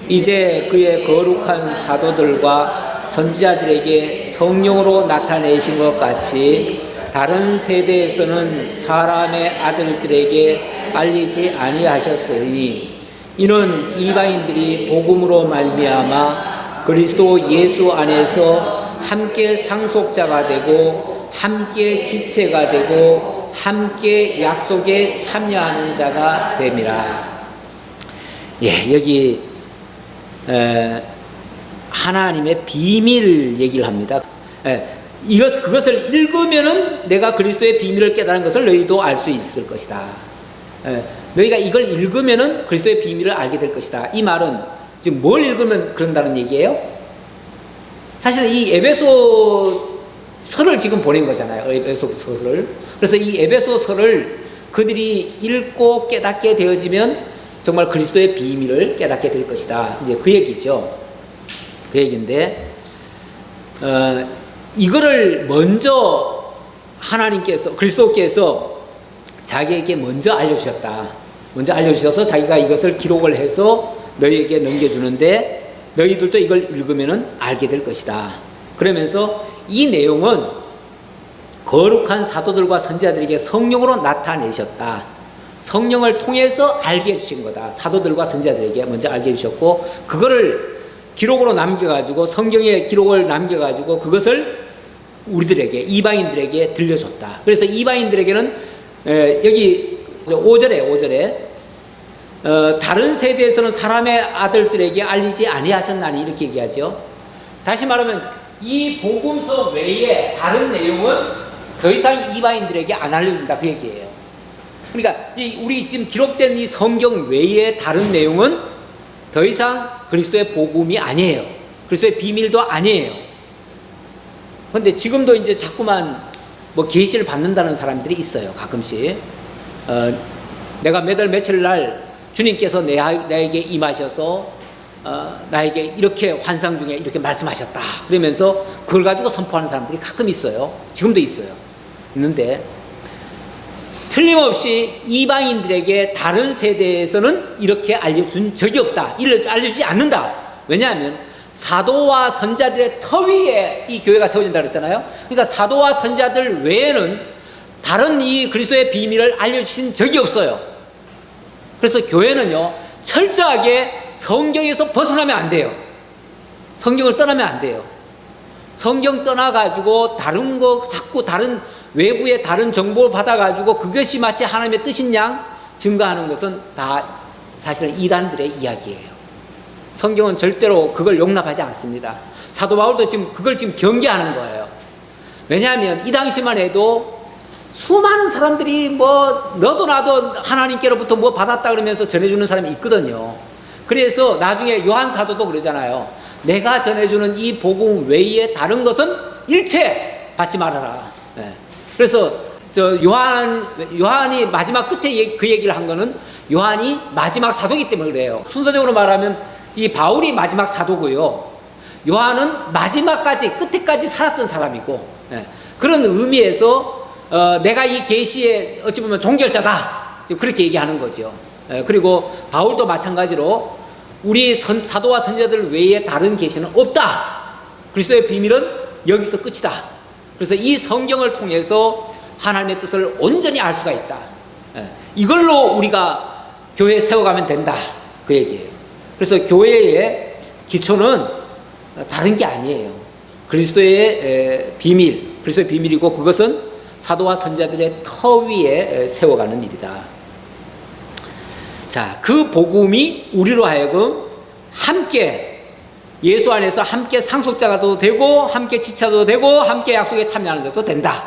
이제 그의 거룩한 사도들과 선지자들에게 성령으로 나타내신 것 같이 다른 세대에서는 사람의 아들들에게 알리지 아니하셨으니 이는 이방인들이 복음으로 말미암아 그리스도 예수 안에서 함께 상속자가 되고 함께 지체가 되고 함께 약속에 참여하는 자가 됨이라. 예, 여기 하나님의 비밀 얘기를 합니다. 그것을 읽으면은 내가 그리스도의 비밀을 깨달은 것을 너희도 알 수 있을 것이다. 너희가 이걸 읽으면은 그리스도의 비밀을 알게 될 것이다. 이 말은 지금 뭘 읽으면 그런다는 얘기예요? 사실 이 에베소서를 지금 보낸 거잖아요. 에베소서를. 그래서 이 에베소서를 그들이 읽고 깨닫게 되어지면 정말 그리스도의 비밀을 깨닫게 될 것이다. 이제 그 얘기죠. 그 얘기인데, 이거를 먼저 하나님께서, 그리스도께서 자기에게 먼저 알려주셨다. 먼저 알려주셔서 자기가 이것을 기록을 해서 너희에게 넘겨주는데 너희들도 이걸 읽으면 알게 될 것이다. 그러면서 이 내용은 거룩한 사도들과 선지자들에게 성령으로 나타내셨다. 성령을 통해서 알게 해주신 거다. 사도들과 선지자들에게 먼저 알게 해주셨고, 그거를 기록으로 남겨가지고, 성경의 기록을 남겨가지고 그것을 우리들에게, 이방인들에게 들려줬다. 그래서 이방인들에게는 여기 5절에 다른 세대에서는 사람의 아들들에게 알리지 아니하셨나니 이렇게 얘기하죠. 다시 말하면 이 복음서 외에 다른 내용은 더 이상 이방인들에게 안 알려준다, 그 얘기예요. 그러니까 우리 지금 기록된 이 성경 외에 다른 내용은 더 이상 그리스도의 복음이 아니에요. 그리스도의 비밀도 아니에요. 그런데 지금도 이제 자꾸만 뭐 계시를 받는다는 사람들이 있어요. 가끔씩 내가 몇 월 며칠 날 주님께서 나에게 임하셔서 나에게 이렇게 환상 중에 이렇게 말씀하셨다 그러면서 그걸 가지고 선포하는 사람들이 가끔 있어요. 지금도 있어요. 있는데 틀림없이 이방인들에게 다른 세대에서는 이렇게 알려준 적이 없다. 알려주지 않는다. 왜냐하면 사도와 선지자들의 터 위에 이 교회가 세워진다 그랬잖아요. 그러니까 사도와 선지자들 외에는 다른 이 그리스도의 비밀을 알려주신 적이 없어요. 그래서 교회는요, 철저하게 성경에서 벗어나면 안 돼요. 성경을 떠나면 안 돼요. 성경 떠나가지고 다른 거 자꾸 다른 외부의 다른 정보를 받아가지고 그것이 마치 하나님의 뜻인 양 증거하는 것은 다 사실은 이단들의 이야기예요. 성경은 절대로 그걸 용납하지 않습니다. 사도 바울도 지금 그걸 지금 경계하는 거예요. 왜냐하면 이 당시만 해도 수많은 사람들이 뭐 너도 나도 하나님께로부터 뭐 받았다 그러면서 전해주는 사람이 있거든요. 그래서 나중에 요한 사도도 그러잖아요. 내가 전해주는 이 복음 외에 다른 것은 일체 받지 말아라. 네. 그래서 요한이 마지막 끝에 그 얘기를 한 거는 요한이 마지막 사도이기 때문에 그래요. 순서적으로 말하면 이 바울이 마지막 사도고요. 요한은 마지막까지 끝에까지 살았던 사람이고, 네. 그런 의미에서 내가 이 계시의 어찌 보면 종결자다. 지금 그렇게 얘기하는 거죠. 네. 그리고 바울도 마찬가지로 우리 사도와 선지자들 외에 다른 계시는 없다. 그리스도의 비밀은 여기서 끝이다. 그래서 이 성경을 통해서 하나님의 뜻을 온전히 알 수가 있다. 이걸로 우리가 교회에 세워가면 된다. 그 얘기예요. 그래서 교회의 기초는 다른 게 아니에요. 그리스도의 비밀, 그리스도의 비밀이고 그것은 사도와 선지자들의 터 위에 세워가는 일이다. 자, 그 복음이 우리로 하여금 함께 예수 안에서 함께 상속자가도 되고 함께 지체도 되고 함께 약속에 참여하는 자도 된다.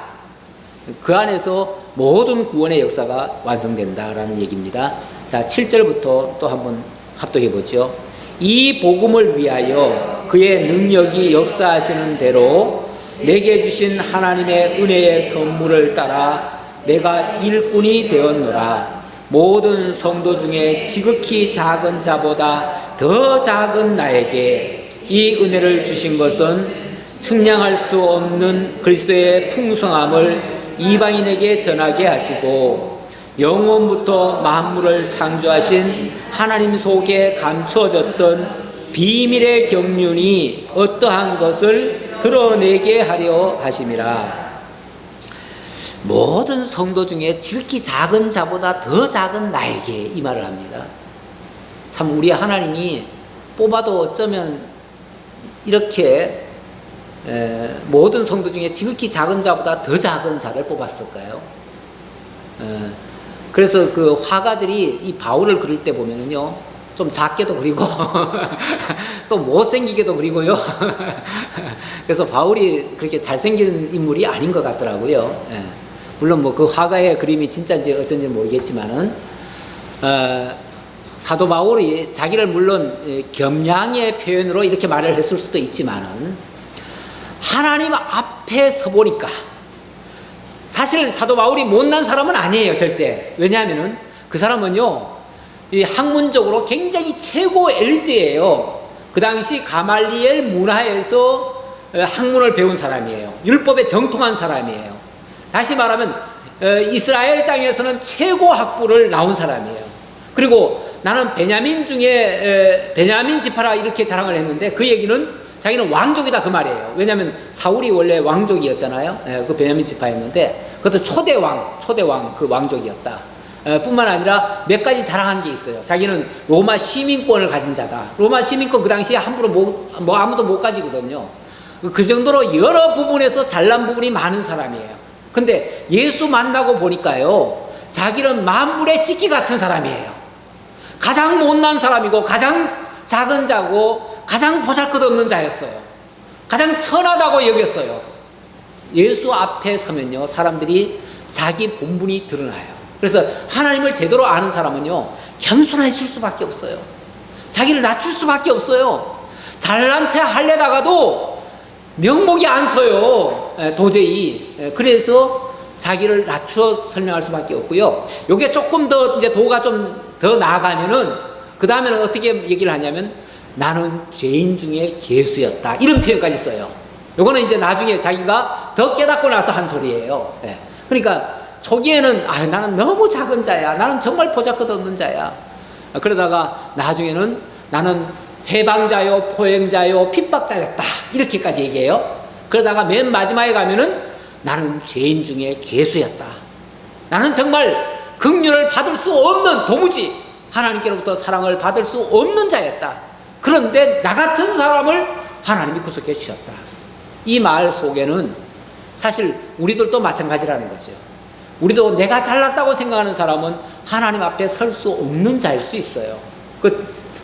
그 안에서 모든 구원의 역사가 완성된다라는 얘기입니다. 자, 7절부터 또 한번 합독해 보죠. 이 복음을 위하여 그의 능력이 역사하시는 대로 내게 주신 하나님의 은혜의 선물을 따라 내가 일꾼이 되었노라. 모든 성도 중에 지극히 작은 자보다 더 작은 나에게 이 은혜를 주신 것은 측량할 수 없는 그리스도의 풍성함을 이방인에게 전하게 하시고 영원부터 만물을 창조하신 하나님 속에 감추어졌던 비밀의 경륜이 어떠한 것을 드러내게 하려 하심이라. 모든 성도 중에 지극히 작은 자보다 더 작은 나에게 이 말을 합니다. 참 우리 하나님이 뽑아도 어쩌면 이렇게 모든 성도 중에 지극히 작은 자보다 더 작은 자를 뽑았을까요? 그래서 그 화가들이 이 바울을 그릴 때 보면은요, 좀 작게도 그리고 또 못생기게도 그리고요. 그래서 바울이 그렇게 잘생긴 인물이 아닌 것 같더라고요. 물론 뭐 그 화가의 그림이 진짜인지 어쩐지 모르겠지만은 사도 바울이 자기를 물론 겸양의 표현으로 이렇게 말을 했을 수도 있지만은 하나님 앞에 서보니까, 사실 사도 바울이 못난 사람은 아니에요, 절대. 왜냐하면은 그 사람은요, 이 학문적으로 굉장히 최고 엘리트예요. 그 당시 가말리엘 문화에서 학문을 배운 사람이에요. 율법에 정통한 사람이에요. 다시 말하면 이스라엘 땅에서는 최고 학부를 나온 사람이에요. 그리고 나는 베냐민 중에 베냐민 지파라 이렇게 자랑을 했는데, 그 얘기는 자기는 왕족이다 그 말이에요. 왜냐하면 사울이 원래 왕족이었잖아요. 그 베냐민 지파였는데 그것도 초대왕 그 왕족이었다. 뿐만 아니라 몇 가지 자랑한 게 있어요. 자기는 로마 시민권을 가진 자다. 로마 시민권 그 당시에 함부로 아무도 못 가지거든요. 그 정도로 여러 부분에서 잘난 부분이 많은 사람이에요. 근데 예수 만나고 보니까요, 자기는 만물의 찌끼 같은 사람이에요. 가장 못난 사람이고, 가장 작은 자고, 가장 보잘것없는 자였어요. 가장 천하다고 여겼어요. 예수 앞에 서면요, 사람들이 자기 본분이 드러나요. 그래서 하나님을 제대로 아는 사람은요, 겸손해질 수밖에 없어요. 자기를 낮출 수밖에 없어요. 잘난 체 하려다가도 명목이 안 서요, 도저히. 그래서 자기를 낮추어 설명할 수밖에 없고요. 요게 조금 더 이제 도가 좀 더 나아가면은, 그 다음에는 어떻게 얘기를 하냐면, 나는 죄인 중에 괴수였다, 이런 표현까지 써요. 요거는 이제 나중에 자기가 더 깨닫고 나서 한 소리예요. 그러니까 초기에는 나는 너무 작은 자야, 나는 정말 보잘것없는 자야. 그러다가 나중에는 나는 해방자요, 포행자요, 핍박자였다, 이렇게까지 얘기해요. 그러다가 맨 마지막에 가면은 나는 죄인 중에 괴수였다. 나는 정말 긍휼을 받을 수 없는, 도무지 하나님께로부터 사랑을 받을 수 없는 자였다. 그런데 나 같은 사람을 하나님이 구속해 주셨다. 이 말 속에는 사실 우리들도 마찬가지라는 거죠. 우리도 내가 잘났다고 생각하는 사람은 하나님 앞에 설 수 없는 자일 수 있어요.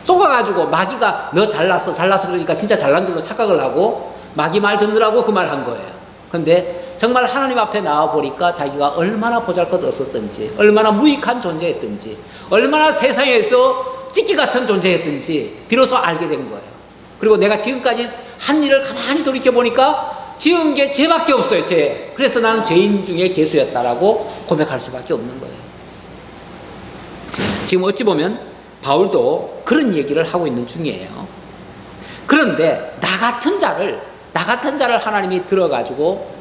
속아가지고 마귀가 너 잘났어 그러니까 진짜 잘난 줄로 착각을 하고 마귀 말 듣느라고 그 말 한 거예요. 근데 정말 하나님 앞에 나와보니까 자기가 얼마나 보잘것없었던지, 얼마나 무익한 존재였던지, 얼마나 세상에서 찌끼 같은 존재였던지 비로소 알게 된 거예요. 그리고 내가 지금까지 한 일을 가만히 돌이켜보니까 지은 게 죄밖에 없어요, 죄. 그래서 나는 죄인 중에 괴수였다라고 고백할 수밖에 없는 거예요. 지금 어찌 보면 바울도 그런 얘기를 하고 있는 중이에요. 그런데 나 같은 자를 하나님이 들어가지고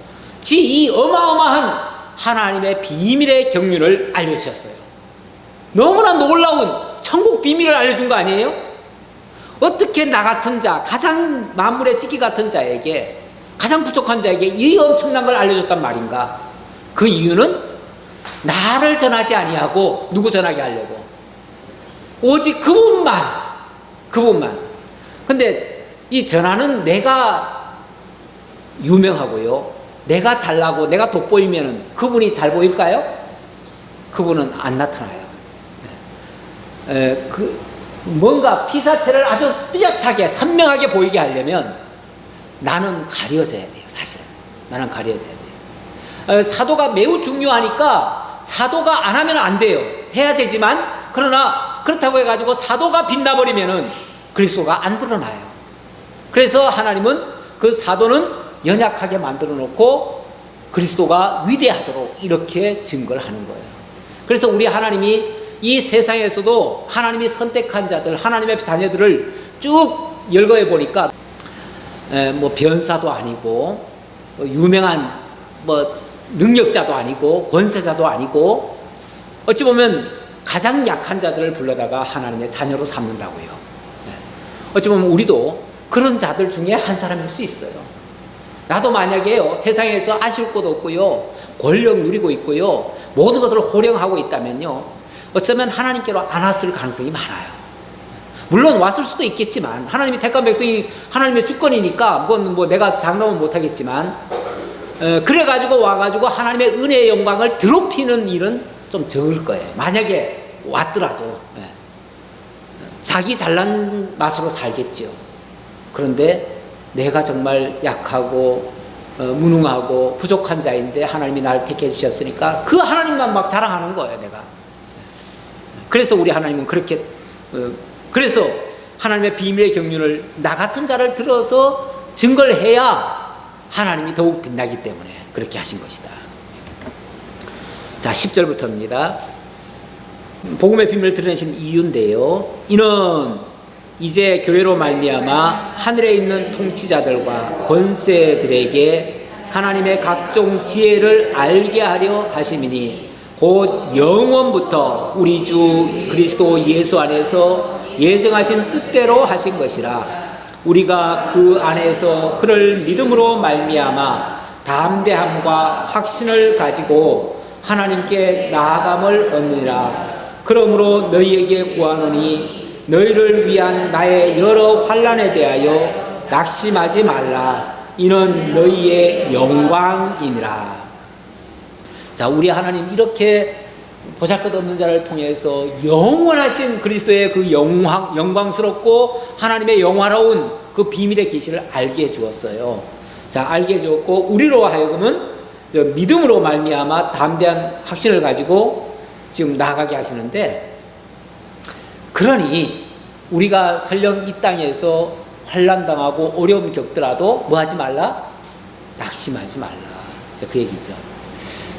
이 어마어마한 하나님의 비밀의 경륜을 알려주셨어요. 너무나 놀라운 천국 비밀을 알려준 거 아니에요? 어떻게 나 같은 자, 가장 만물의 찌끼 같은 자에게, 가장 부족한 자에게 이 엄청난 걸 알려줬단 말인가? 그 이유는 나를 전하지 아니하고 누구 전하게 하려고? 오직 그분만. 근데 이 전하는 내가 유명하고요, 내가 잘나고 내가 돋보이면은 그분이 잘 보일까요? 그분은 안 나타나요. 뭔가 피사체를 아주 뚜렷하게 선명하게 보이게 하려면 나는 가려져야 돼요. 사실은 나는 가려져야 돼요. 사도가 매우 중요하니까 사도가 안 하면 안 돼요. 해야 되지만, 그러나 그렇다고 해가지고 사도가 빛나버리면은 그리스도가 안 드러나요. 그래서 하나님은 그 사도는 연약하게 만들어 놓고 그리스도가 위대하도록 이렇게 증거를 하는 거예요. 그래서 우리 하나님이 이 세상에서도 하나님이 선택한 자들, 하나님의 자녀들을 쭉 열거해 보니까 뭐 변사도 아니고 유명한 뭐 능력자도 아니고 권세자도 아니고, 어찌 보면 가장 약한 자들을 불러다가 하나님의 자녀로 삼는다고요. 어찌 보면 우리도 그런 자들 중에 한 사람일 수 있어요. 나도 만약에요, 세상에서 아실 곳 없고요, 권력 누리고 있고요, 모든 것을 호령하고 있다면요, 어쩌면 하나님께로 안 왔을 가능성이 많아요. 물론 왔을 수도 있겠지만, 하나님이 택한 백성이 하나님의 주권이니까 그건 뭐 내가 장담은 못하겠지만, 그래가지고 와가지고 하나님의 은혜의 영광을 더럽히는 일은 좀 적을 거예요. 만약에 왔더라도 자기 잘난 맛으로 살겠죠. 그런데 내가 정말 약하고 무능하고 부족한 자인데 하나님이 나를 택해 주셨으니까 그 하나님만 막 자랑하는 거예요, 내가. 그래서 우리 하나님은 그렇게, 그래서 하나님의 비밀의 경륜을 나 같은 자를 들어서 증거를 해야 하나님이 더욱 빛나기 때문에 그렇게 하신 것이다. 자, 10절부터입니다. 복음의 비밀을 드러내신 이유인데요. 이는 이제 교회로 말미암아 하늘에 있는 통치자들과 권세들에게 하나님의 각종 지혜를 알게 하려 하심이니 곧 영원부터 우리 주 그리스도 예수 안에서 예정하신 뜻대로 하신 것이라. 우리가 그 안에서 그를 믿음으로 말미암아 담대함과 확신을 가지고 하나님께 나아감을 얻느니라. 그러므로 너희에게 구하노니 너희를 위한 나의 여러 환난에 대하여 낙심하지 말라. 이는 너희의 영광이니라. 자, 우리 하나님 이렇게 보잘것없는 자를 통해서 영원하신 그리스도의 그 영광스럽고 하나님의 영화로운 그 비밀의 계시를 알게 해주었어요. 자, 알게 해주었고 우리로 하여금은 믿음으로 말미암아 담대한 확신을 가지고 지금 나아가게 하시는데, 그러니 우리가 설령 이 땅에서 환난당하고 어려움 겪더라도 뭐 하지 말라? 낙심하지 말라. 자, 그 얘기죠.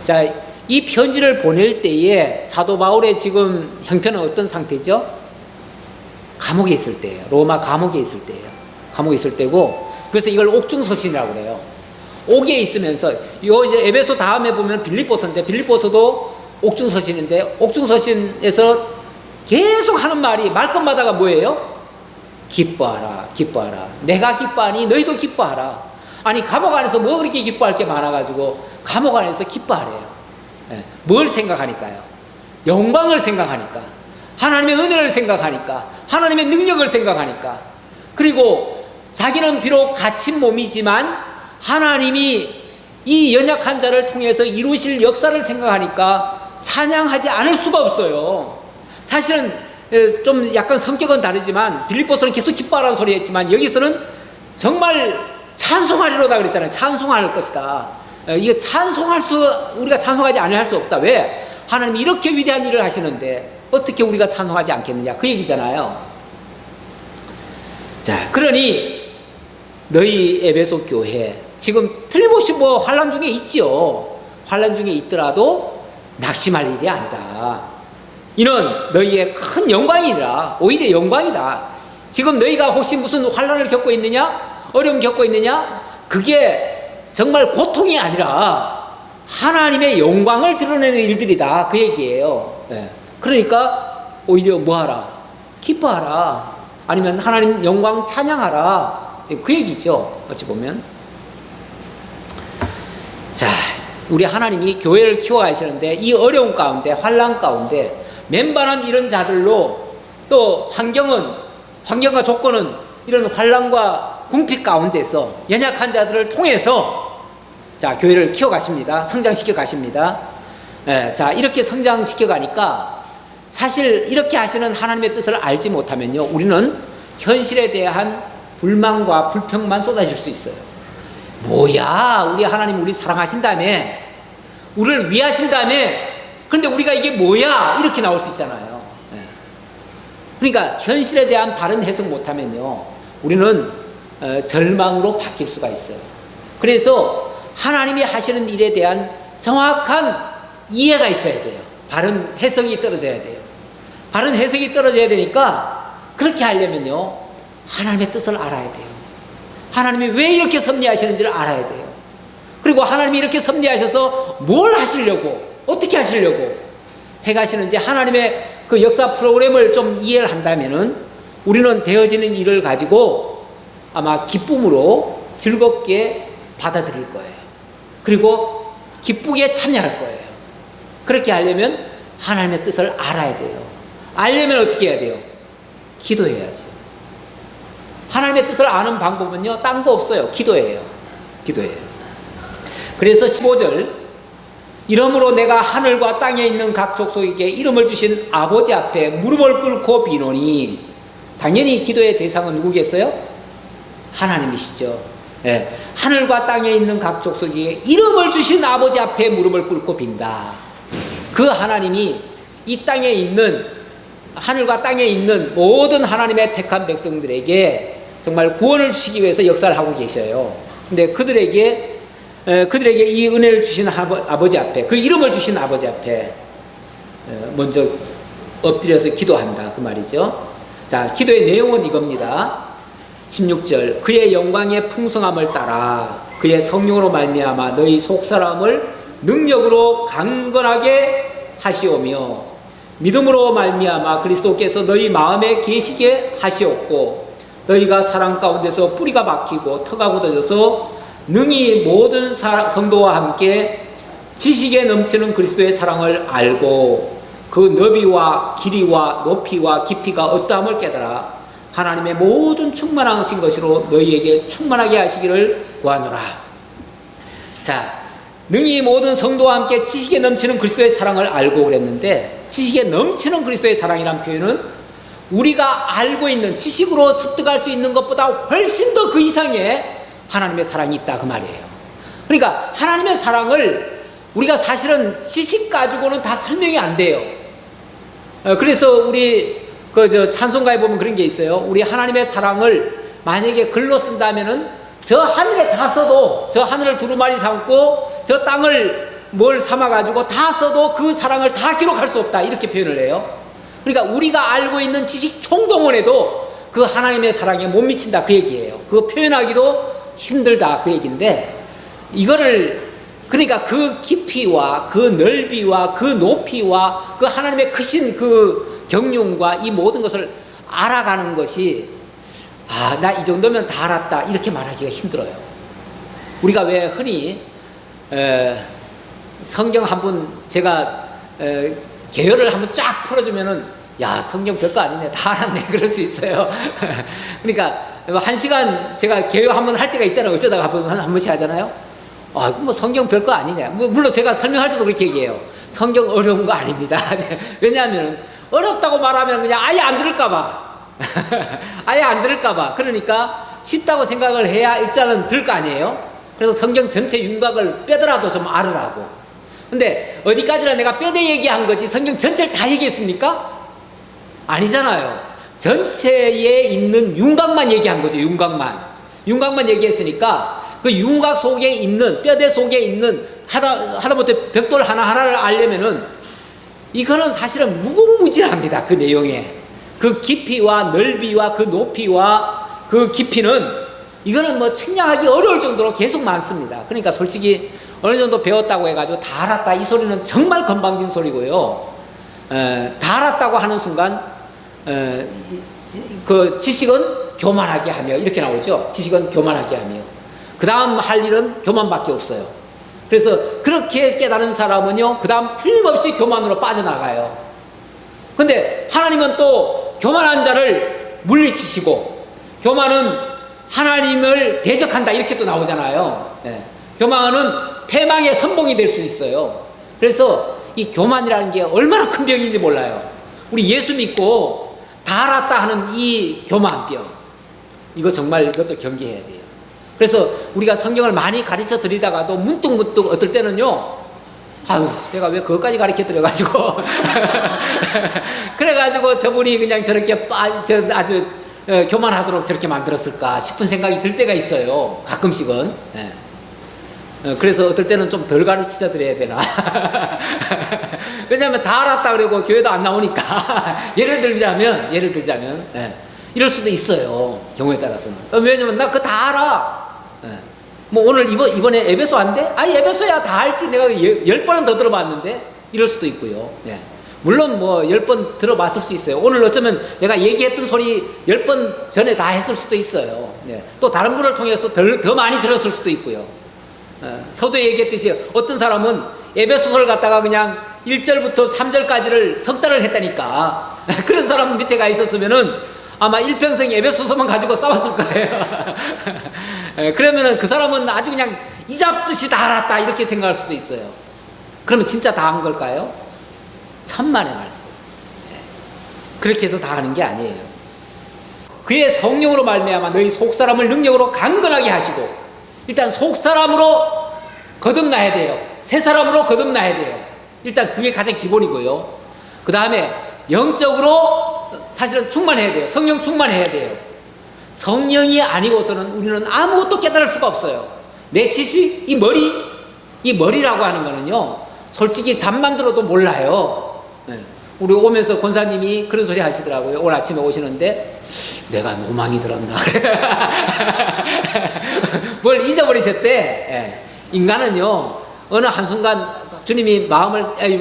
자, 이 편지를 보낼 때에 사도 바울의 지금 형편은 어떤 상태죠? 감옥에 있을 때예요. 로마 감옥에 있을 때예요. 감옥에 있을 때고, 그래서 이걸 옥중서신이라고 그래요. 옥에 있으면서, 요 이제 에베소 다음에 보면 빌립보서인데, 빌립보서도 옥중서신인데, 옥중서신에서 계속 하는 말이 말끝마다가 뭐예요? 기뻐하라, 기뻐하라. 내가 기뻐하니 너희도 기뻐하라. 아니, 감옥 안에서 뭐 그렇게 기뻐할 게 많아가지고 감옥 안에서 기뻐하래요. 네. 뭘 생각하니까요? 영광을 생각하니까, 하나님의 은혜를 생각하니까, 하나님의 능력을 생각하니까, 그리고 자기는 비록 갇힌 몸이지만 하나님이 이 연약한 자를 통해서 이루실 역사를 생각하니까 찬양하지 않을 수가 없어요. 사실은 좀 약간 성격은 다르지만 빌립보서는 계속 기뻐하라는 소리 했지만 여기서는 정말 찬송하리로다 그랬잖아요. 찬송할 것이다. 이거 우리가 찬송하지 않을 수 없다. 왜? 하나님이 이렇게 위대한 일을 하시는데 어떻게 우리가 찬송하지 않겠느냐, 그 얘기잖아요. 자, 그러니 너희 에베소 교회 지금 틀림없이 뭐 환난 중에 있지요. 환난 중에 있더라도 낙심할 일이 아니다. 이는 너희의 큰 영광이니라. 오히려 영광이다. 지금 너희가 혹시 무슨 환난을 겪고 있느냐, 어려움 겪고 있느냐, 그게 정말 고통이 아니라 하나님의 영광을 드러내는 일들이다, 그 얘기예요. 네. 그러니까 오히려 뭐하라? 기뻐하라. 아니면 하나님 영광 찬양하라. 그 얘기죠, 어찌 보면. 자, 우리 하나님이 교회를 키워가시는데 이 어려운 가운데, 환난 가운데 맨발한 이런 자들로, 또 환경과 조건은 이런 환난과 궁핍 가운데서 연약한 자들을 통해서 자, 교회를 키워가십니다. 성장시켜 가십니다. 자, 이렇게 성장시켜 가니까 사실 이렇게 하시는 하나님의 뜻을 알지 못하면요, 우리는 현실에 대한 불만과 불평만 쏟아질 수 있어요. 뭐야, 우리 하나님 우리 사랑하신다며, 우리를 위하신다며, 그런데 우리가 이게 뭐야, 이렇게 나올 수 있잖아요. 그러니까 현실에 대한 바른 해석 못하면요, 우리는 절망으로 바뀔 수가 있어요. 그래서 하나님이 하시는 일에 대한 정확한 이해가 있어야 돼요. 바른 해석이 떨어져야 돼요. 바른 해석이 떨어져야 되니까 그렇게 하려면요, 하나님의 뜻을 알아야 돼요. 하나님이 왜 이렇게 섭리하시는지를 알아야 돼요. 그리고 하나님이 이렇게 섭리하셔서 뭘 하시려고, 어떻게 하시려고 해가시는지 하나님의 그 역사 프로그램을 좀 이해를 한다면은 우리는 되어지는 일을 가지고 아마 기쁨으로 즐겁게 받아들일 거예요. 그리고 기쁘게 참여할 거예요. 그렇게 하려면 하나님의 뜻을 알아야 돼요. 알려면 어떻게 해야 돼요? 기도해야죠. 하나님의 뜻을 아는 방법은요, 딴 거 없어요. 기도예요. 기도예요. 그래서 15절, 이러므로 내가 하늘과 땅에 있는 각 족속에게 이름을 주신 아버지 앞에 무릎을 꿇고 비노니, 당연히 기도의 대상은 누구겠어요? 하나님이시죠. 네. 하늘과 땅에 있는 각 족속에게 이름을 주신 아버지 앞에 무릎을 꿇고 빈다. 그 하나님이 이 땅에 있는, 하늘과 땅에 있는 모든 하나님의 택한 백성들에게 정말 구원을 주시기 위해서 역사를 하고 계셔요. 근데 그들에게 이 은혜를 주신 아버지 앞에, 그 이름을 주신 아버지 앞에 먼저 엎드려서 기도한다 그 말이죠. 자, 기도의 내용은 이겁니다. 16절, 그의 영광의 풍성함을 따라 그의 성령으로 말미암아 너희 속사람을 능력으로 강건하게 하시오며 믿음으로 말미암아 그리스도께서 너희 마음에 계시게 하시옵고 너희가 사랑 가운데서 뿌리가 박히고 터가 굳어져서 능히 모든 성도와 함께 지식에 넘치는 그리스도의 사랑을 알고 그 너비와 길이와 높이와 깊이가 어떠함을 깨달아 하나님의 모든 충만하신 것으로 너희에게 충만하게 하시기를 구하노라. 자, 능히 모든 성도와 함께 지식에 넘치는 그리스도의 사랑을 알고 그랬는데, 지식에 넘치는 그리스도의 사랑이란 표현은 우리가 알고 있는, 지식으로 습득할 수 있는 것보다 훨씬 더 그 이상의 하나님의 사랑이 있다 그 말이에요. 그러니까 하나님의 사랑을 우리가 사실은 지식 가지고는 다 설명이 안 돼요. 그래서 우리 찬송가에 보면 그런 게 있어요. 우리 하나님의 사랑을 만약에 글로 쓴다면은 저 하늘에 다 써도, 저 하늘을 두루마리 삼고 저 땅을 뭘 삼아가지고 다 써도 그 사랑을 다 기록할 수 없다, 이렇게 표현을 해요. 그러니까 우리가 알고 있는 지식 총동원해도 그 하나님의 사랑에 못 미친다 그 얘기예요. 그거 표현하기도 힘들다 그 얘기인데, 이거를 그러니까 그 깊이와 그 넓이와 그 높이와 그 하나님의 크신 그 경륜과 이 모든 것을 알아가는 것이, 나 이 정도면 다 알았다 이렇게 말하기가 힘들어요. 우리가 왜 흔히 성경 한번 제가 개요를 한번 쫙 풀어주면은 야, 성경 별거 아니네, 다 알았네 그럴 수 있어요. 그러니까 1시간 제가 개요 한번 할 때가 있잖아요. 어쩌다가 한 번씩 하잖아요. 뭐 성경 별거 아니냐. 물론 제가 설명할 때도 그렇게 얘기해요. 성경 어려운 거 아닙니다. 왜냐하면 어렵다고 말하면 그냥 아예 안 들을까봐. 아예 안 들을까봐. 그러니까 쉽다고 생각을 해야 일단은 들 거 아니에요. 그래서 성경 전체 윤곽을 빼더라도 좀 알으라고. 근데 어디까지나 내가 빼대 얘기한 거지 성경 전체를 다 얘기했습니까? 아니잖아요. 전체에 있는 윤곽만 얘기한 거죠. 윤곽만 얘기했으니까 그 윤곽 속에 있는, 뼈대 속에 있는 하다못해 벽돌 하나하나를 알려면은 이거는 사실은 무궁무진합니다. 그 내용에 그 깊이와 넓이와 그 높이와 그 깊이는 이거는 뭐 측량하기 어려울 정도로 계속 많습니다. 그러니까 솔직히 어느 정도 배웠다고 해가지고 다 알았다 이 소리는 정말 건방진 소리고요. 다 알았다고 하는 순간 그 지식은 교만하게 하며 이렇게 나오죠. 지식은 교만하게 하며 그 다음 할 일은 교만밖에 없어요. 그래서 그렇게 깨달은 사람은요, 그 다음 틀림없이 교만으로 빠져나가요. 근데 하나님은 또 교만한 자를 물리치시고, 교만은 하나님을 대적한다 이렇게 또 나오잖아요. 교만은 패망의 선봉이 될 수 있어요. 그래서 이 교만이라는 게 얼마나 큰 병인지 몰라요. 우리 예수 믿고 다 알았다 하는 이 교만병, 이거 정말 이것도 경계해야 돼요. 그래서 우리가 성경을 많이 가르쳐 드리다가도 문득문득 어떨 때는요, 내가 왜 그것까지 가르쳐 드려가지고 그래가지고 저분이 그냥 저렇게 아주 교만하도록 저렇게 만들었을까 싶은 생각이 들 때가 있어요. 가끔씩은. 그래서 어떨 때는 좀 덜 가르쳐 드려야 되나. 왜냐하면 다 알았다 그러고 교회도 안 나오니까. 예를 들자면 이럴 수도 있어요. 경우에 따라서는. 왜냐면 나 그거 다 알아. 뭐 오늘 이번에 에베소 안 돼? 에베소야 다 알지. 내가 10번은 더 들어봤는데. 이럴 수도 있고요. 물론 뭐 10번 들어봤을 수 있어요. 오늘 어쩌면 내가 얘기했던 소리 10번 전에 다 했을 수도 있어요. 또 다른 분을 통해서 더 많이 들었을 수도 있고요. 서두에 얘기했듯이 어떤 사람은 에베소서를 갖다가 그냥 1절부터 3절까지를 석 달을 했다니까. 그런 사람 밑에 가 있었으면은 아마 일평생 에베소서만 가지고 싸웠을 거예요. 그러면은 그 사람은 아주 그냥 이잡듯이 다 알았다 이렇게 생각할 수도 있어요. 그러면 진짜 다 한 걸까요? 천만의 말씀. 그렇게 해서 다 하는 게 아니에요. 그의 성령으로 말미암아 너희 속사람을 능력으로 강건하게 하시고, 일단 속사람으로 거듭나야 돼요. 새 사람으로 거듭나야 돼요. 일단 그게 가장 기본이고요. 그 다음에 영적으로 사실은 충만해야 돼요. 성령 충만해야 돼요. 성령이 아니고서는 우리는 아무것도 깨달을 수가 없어요. 내 지식, 이 머리라고 하는 거는요, 솔직히 잠만 들어도 몰라요. 우리 오면서 권사님이 그런 소리 하시더라고요. 오늘 아침에 오시는데, 내가 노망이 들었나. 뭘 잊어버리셨대. 인간은요, 어느 한순간 주님이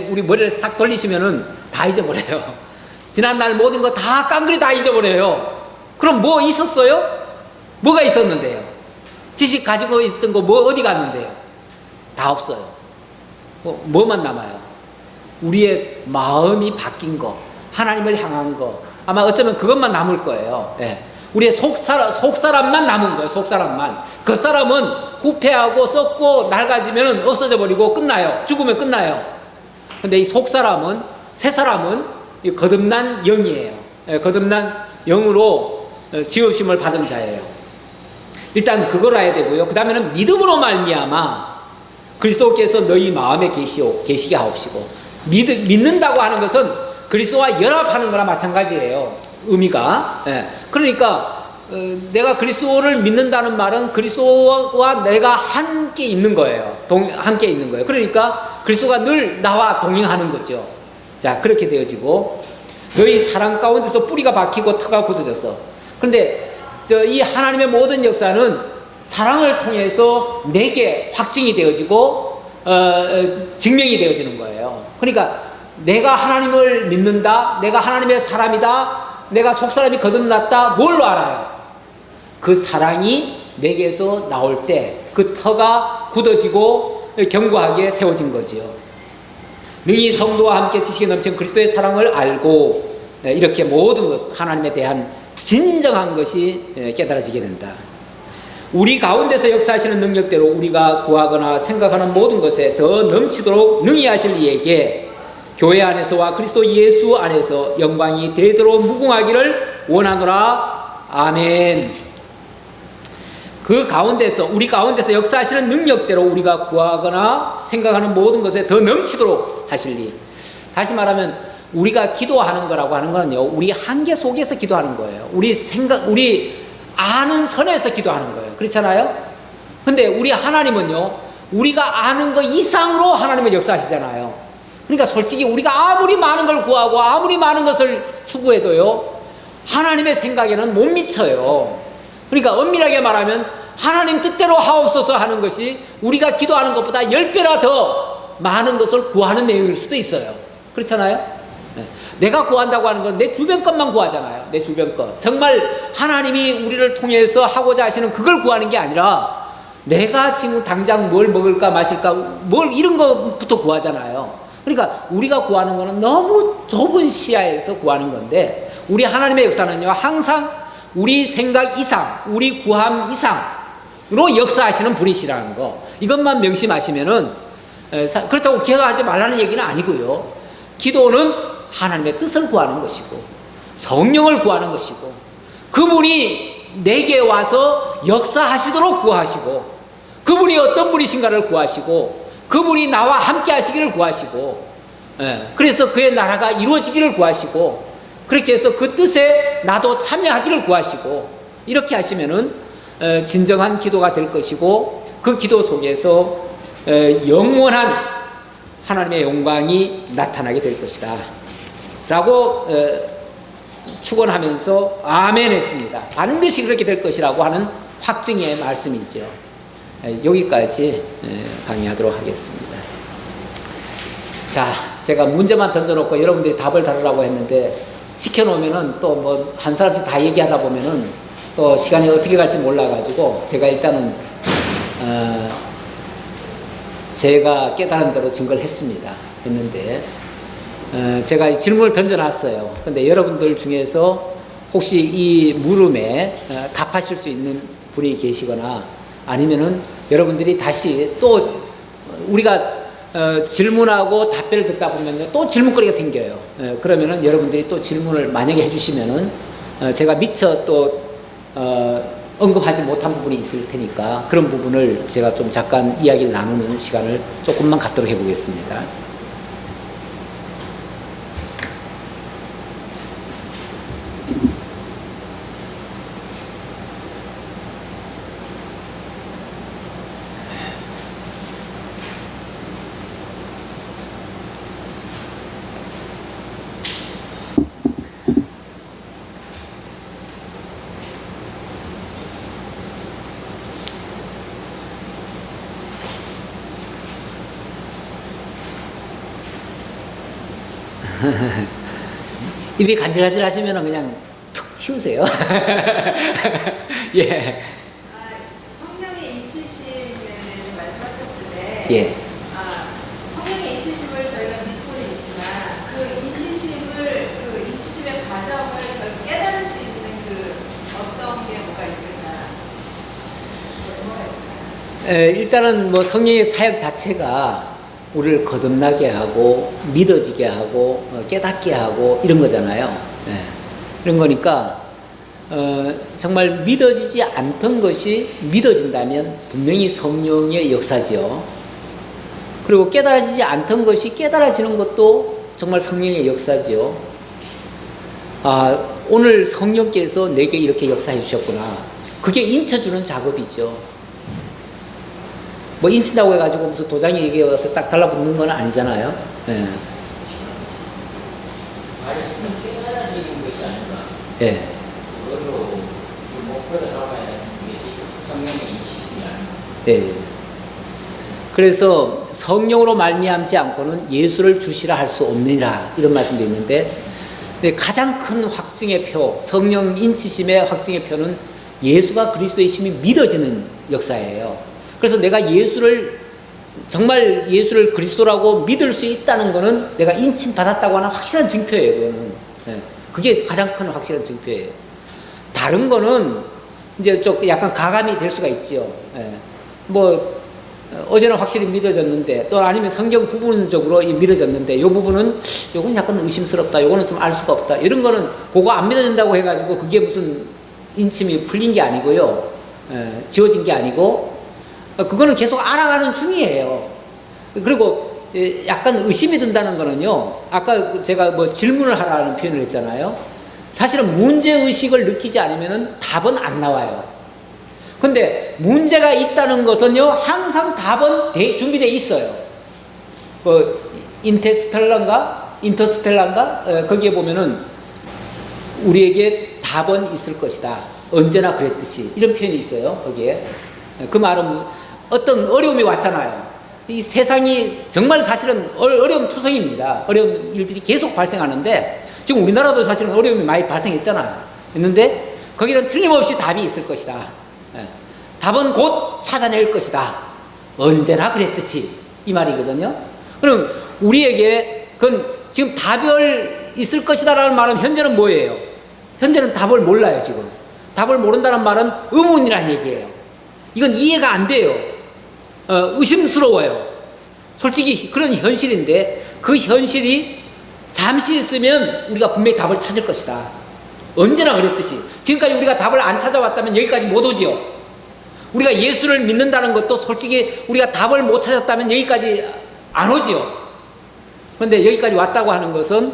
우리 머리를 싹 돌리시면은 다 잊어버려요. 지난날 모든 거 다 깡그리 다 잊어버려요. 그럼 뭐 있었어요? 뭐가 있었는데요? 지식 가지고 있던 거 뭐 어디 갔는데요? 다 없어요. 뭐만 남아요? 우리의 마음이 바뀐 거, 하나님을 향한 거, 아마 어쩌면 그것만 남을 거예요. 예. 우리의 속사람만 남은 거예요. 속사람만. 그 사람은 후패하고 썩고 낡아지면 없어져 버리고 끝나요. 죽으면 끝나요. 근데 이 속사람은, 새 사람은 거듭난 영이에요. 예, 거듭난 영으로 지으심을 받은 자예요. 일단 그걸 알아야 되고요. 그 다음에는 믿음으로 말미암아 그리스도께서 너희 마음에 계시게 하옵시고, 믿는다고 하는 것은 그리스도와 연합하는 거나 마찬가지예요. 의미가. 예. 그러니까 내가 그리스도를 믿는다는 말은 그리스도와 내가 함께 있는 거예요. 함께 있는 거예요. 그러니까 그리스도가 늘 나와 동행하는 거죠. 자, 그렇게 되어지고, 너희 사랑 가운데서 뿌리가 박히고 터가 굳어져서. 그런데 이 하나님의 모든 역사는 사랑을 통해서 내게 확증이 되어지고 증명이 되어지는 거예요. 그러니까 내가 하나님을 믿는다, 내가 하나님의 사람이다, 내가 속사람이 거듭났다, 뭘로 알아요? 그 사랑이 내게서 나올 때 그 터가 굳어지고 견고하게 세워진 거지요. 능히 성도와 함께 지식에 넘친 그리스도의 사랑을 알고, 이렇게 모든 것, 하나님에 대한 진정한 것이 깨달아지게 된다. 우리 가운데서 역사하시는 능력대로 우리가 구하거나 생각하는 모든 것에 더 넘치도록 능히 하실 이에게 교회 안에서와 그리스도 예수 안에서 영광이 되도록 무궁하기를 원하노라. 아멘. 그 가운데서, 우리 가운데서 역사하시는 능력대로 우리가 구하거나 생각하는 모든 것에 더 넘치도록 하실리. 다시 말하면 우리가 기도하는 거라고 하는 거는요, 우리 한계 속에서 기도하는 거예요. 우리 아는 선에서 기도하는 거예요. 그렇잖아요? 근데 우리 하나님은요, 우리가 아는 것 이상으로 하나님은 역사하시잖아요. 그러니까 솔직히 우리가 아무리 많은 걸 구하고 아무리 많은 것을 추구해도요, 하나님의 생각에는 못 미쳐요. 그러니까 엄밀하게 말하면 하나님 뜻대로 하옵소서 하는 것이 우리가 기도하는 것보다 10배나 더 많은 것을 구하는 내용일 수도 있어요. 그렇잖아요? 내가 구한다고 하는 건 내 주변 것만 구하잖아요. 내 주변 것. 정말 하나님이 우리를 통해서 하고자 하시는 그걸 구하는 게 아니라 내가 지금 당장 뭘 먹을까 마실까 뭘 이런 것부터 구하잖아요. 그러니까 우리가 구하는 거는 너무 좁은 시야에서 구하는 건데, 우리 하나님의 역사는요, 항상 우리 생각 이상, 우리 구함 이상으로 역사하시는 분이시라는 거, 이것만 명심하시면은, 그렇다고 기도하지 말라는 얘기는 아니고요. 기도는 하나님의 뜻을 구하는 것이고 성령을 구하는 것이고, 그분이 내게 와서 역사하시도록 구하시고, 그분이 어떤 분이신가를 구하시고, 그분이 나와 함께 하시기를 구하시고, 그래서 그의 나라가 이루어지기를 구하시고, 그렇게 해서 그 뜻에 나도 참여하기를 구하시고, 이렇게 하시면은 진정한 기도가 될 것이고, 그 기도 속에서 영원한 하나님의 영광이 나타나게 될 것이다 라고 축원하면서 아멘 했습니다. 반드시 그렇게 될 것이라고 하는 확증의 말씀이죠. 여기까지 강의하도록 하겠습니다. 자, 제가 문제만 던져놓고 여러분들이 답을 다루라고 했는데, 시켜놓으면은 또 뭐 한 사람씩 다 얘기하다 보면은 또 시간이 어떻게 갈지 몰라가지고, 제가 일단은 제가 깨달은 대로 증거를 했는데, 제가 질문을 던져놨어요. 근데 여러분들 중에서 혹시 이 물음에 답하실 수 있는 분이 계시거나, 아니면은 여러분들이 다시 또 우리가 질문하고 답변을 듣다 보면 또 질문거리가 생겨요. 그러면은 여러분들이 또 질문을 만약에 해주시면은 제가 미처 또 언급하지 못한 부분이 있을 테니까, 그런 부분을 제가 좀 잠깐 이야기를 나누는 시간을 조금만 갖도록 해보겠습니다. 입이 간질간질 하시면 그냥 툭 튀우세요. 예. 성령의 인치심에 대해서 말씀하셨을 때, 예. 성령의 인치심을 저희가 믿고는 있지만 그 인치심의 과정을 저희가 깨달을 수 있는 어떤 게 뭐가 있을까? 뭐가 있을까요? 일단은 뭐 성령의 사역 자체가 우리를 거듭나게 하고 믿어지게 하고 깨닫게 하고 이런 거잖아요. 예. 이런 거니까 정말 믿어지지 않던 것이 믿어진다면 분명히 성령의 역사지요. 그리고 깨달아지지 않던 것이 깨달아지는 것도 정말 성령의 역사지요. 오늘 성령께서 내게 이렇게 역사해 주셨구나. 그게 인쳐주는 작업이죠. 뭐 인친다고 해가지고 무슨 도장이 여기 와서 딱 달라붙는 건 아니잖아요. 예. 말씀은 깨달아지는 것이 아니라 예. 그걸로 목표로 삼아야 하는 것이 성령의 인치심이 아닙니다. 예. 그래서 성령으로 말미암지 않고는 예수를 주시라 할 수 없느니라 이런 말씀도 있는데, 근데 가장 큰 확증의 표, 성령 인치심의 확증의 표는 예수가 그리스도이심이 믿어지는 역사예요. 그래서 내가 정말 예수를 그리스도라고 믿을 수 있다는 것은 내가 인침 받았다고 하는 확실한 증표예요. 그거는. 예. 그게 가장 큰 확실한 증표예요. 다른 거는 이제 좀 약간 가감이 될 수가 있지요. 예. 뭐 어제는 확실히 믿어졌는데, 또 아니면 성경 부분적으로 믿어졌는데, 이 부분은 요건 약간 의심스럽다, 요거는 좀 알 수가 없다, 이런 거는 그거 안 믿어진다고 해가지고 그게 무슨 인침이 풀린 게 아니고요. 예. 지워진 게 아니고, 그거는 계속 알아가는 중이에요. 그리고 약간 의심이 든다는 거는요, 아까 제가 뭐 질문을 하라는 표현을 했잖아요. 사실은 문제의식을 느끼지 않으면 답은 안 나와요. 근데 문제가 있다는 것은요, 항상 답은 준비되어 있어요. 인터스텔라인가? 거기에 보면은 우리에게 답은 있을 것이다. 언제나 그랬듯이. 이런 표현이 있어요, 거기에. 그 말은 어떤 어려움이 왔잖아요. 이 세상이 정말 사실은 어려움 투성입니다. 어려운 일들이 계속 발생하는데, 지금 우리나라도 사실은 어려움이 많이 발생했잖아요. 했는데 거기는 틀림없이 답이 있을 것이다. 답은 곧 찾아낼 것이다. 언제나 그랬듯이. 이 말이거든요. 그럼 우리에게 지금 답이 있을 것이다라는 말은 현재는 뭐예요? 현재는 답을 몰라요. 지금 답을 모른다는 말은 의문이라는 얘기예요. 이건 이해가 안 돼요. 의심스러워요. 솔직히 그런 현실인데, 그 현실이 잠시 있으면 우리가 분명히 답을 찾을 것이다. 언제나 그랬듯이. 지금까지 우리가 답을 안 찾아왔다면 여기까지 못 오지요. 우리가 예수를 믿는다는 것도 솔직히 우리가 답을 못 찾았다면 여기까지 안 오지요. 그런데 여기까지 왔다고 하는 것은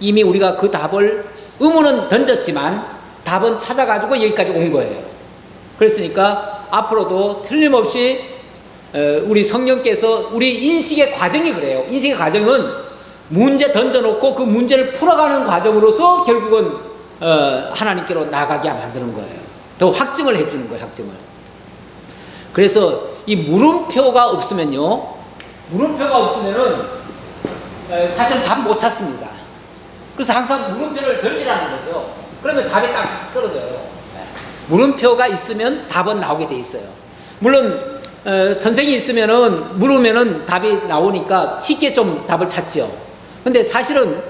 이미 우리가 그 답을, 의문은 던졌지만 답은 찾아가지고 여기까지 온 거예요. 그랬으니까 앞으로도 틀림없이 우리 성령께서, 우리 인식의 과정이 그래요. 인식의 과정은 문제 던져놓고 그 문제를 풀어가는 과정으로서 결국은 하나님께로 나가게 만드는 거예요. 더 확증을 해주는 거예요. 확증을. 그래서 이 물음표가 없으면요, 사실 답 못 찾습니다. 그래서 항상 물음표를 던지라는 거죠. 그러면 답이 딱 떨어져요. 물음표가 있으면 답은 나오게 돼 있어요. 물론 선생이 있으면은 물으면은 답이 나오니까 쉽게 좀 답을 찾죠. 근데 사실은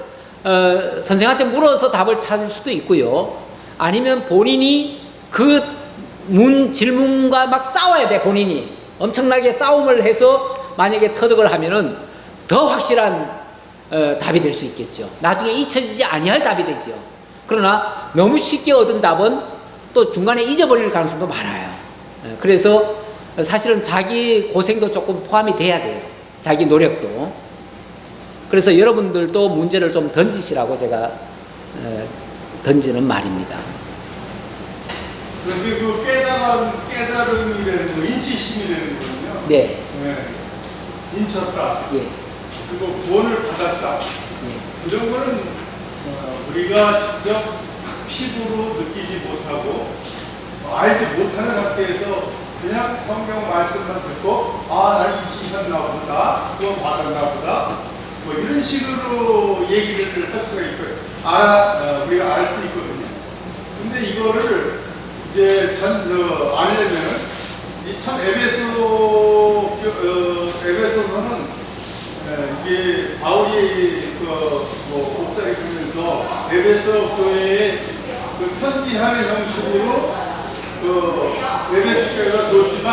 선생한테 물어서 답을 찾을 수도 있고요. 아니면 본인이 그 질문과 막 싸워야 돼. 본인이 엄청나게 싸움을 해서 만약에 터득을 하면은 더 확실한 답이 될 수 있겠죠. 나중에 잊혀지지 아니할 답이 되죠. 그러나 너무 쉽게 얻은 답은 또 중간에 잊어버릴 가능성도 많아요. 그래서 사실은 자기 고생도 조금 포함이 돼야 돼요. 자기 노력도. 그래서 여러분들도 문제를 좀 던지시라고 제가 던지는 말입니다. 그런데 그 깨달음이라는 거, 인치심이라는 거는요. 네. 인쳤다. 예. 그리고 구원을 받았다. 예. 이런 거는 우리가 직접 피부로 느끼지 못하고 알지 못하는 상태에서 그냥 성경 말씀만 듣고 나 인치셨나 보다, 구원 받았나 보다, 뭐 이런 식으로 얘기를 할 수가 있어요. 우리가 알 수 있거든요. 근데 이거를 이제 알려면은 참 에베소서는 이게 바울이 목사를 보면서 에베소 교회에 편지하는 형식으로 에베소 교회가 좋지만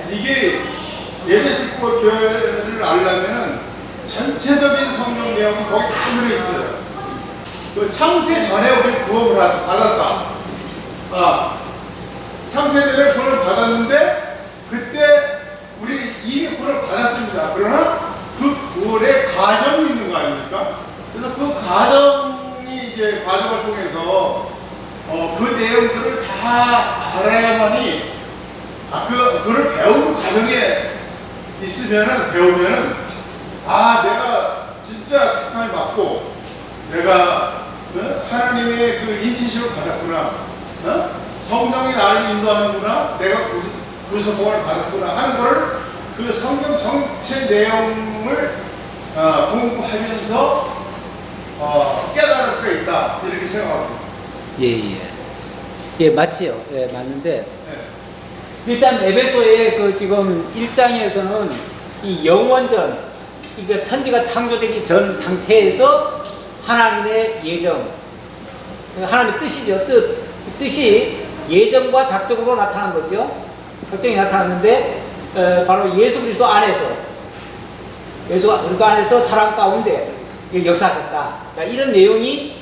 이게 에베소 교회를 알려면 전체적인 성경 내용이 거기 다 들어있어요. 창세 전에 우리 구원을 받았다. 창세 전에 구원을 받았는데 그때 우리 이미 구원을 받았습니다. 그러나 그 구원의 과정이 있는 거 아닙니까? 그래서 그 과정을 통해서 그 내용들을 다 알아야만이 그걸 배우는 과정에 배우면은 내가 진짜 택함을 받고 내가 하나님의 그 인치심을 받았구나. 성령이 나를 인도하는구나. 내가 구속을 받았구나 하는 거를 그 성경 전체 내용을 공부하면서 깨달을 수가 있다. 이렇게 생각합니다. 예, 맞지요. 예, 맞는데. 일단 에베소의 지금 1장에서는 이 영원전, 그러니까 천지가 창조되기 전 상태에서 하나님의 예정, 하나님의 뜻이죠. 뜻이 예정과 작정으로 나타난 거죠. 작정이 나타났는데 바로 예수 그리스도 안에서 사람 가운데 역사하셨다. 자, 이런 내용이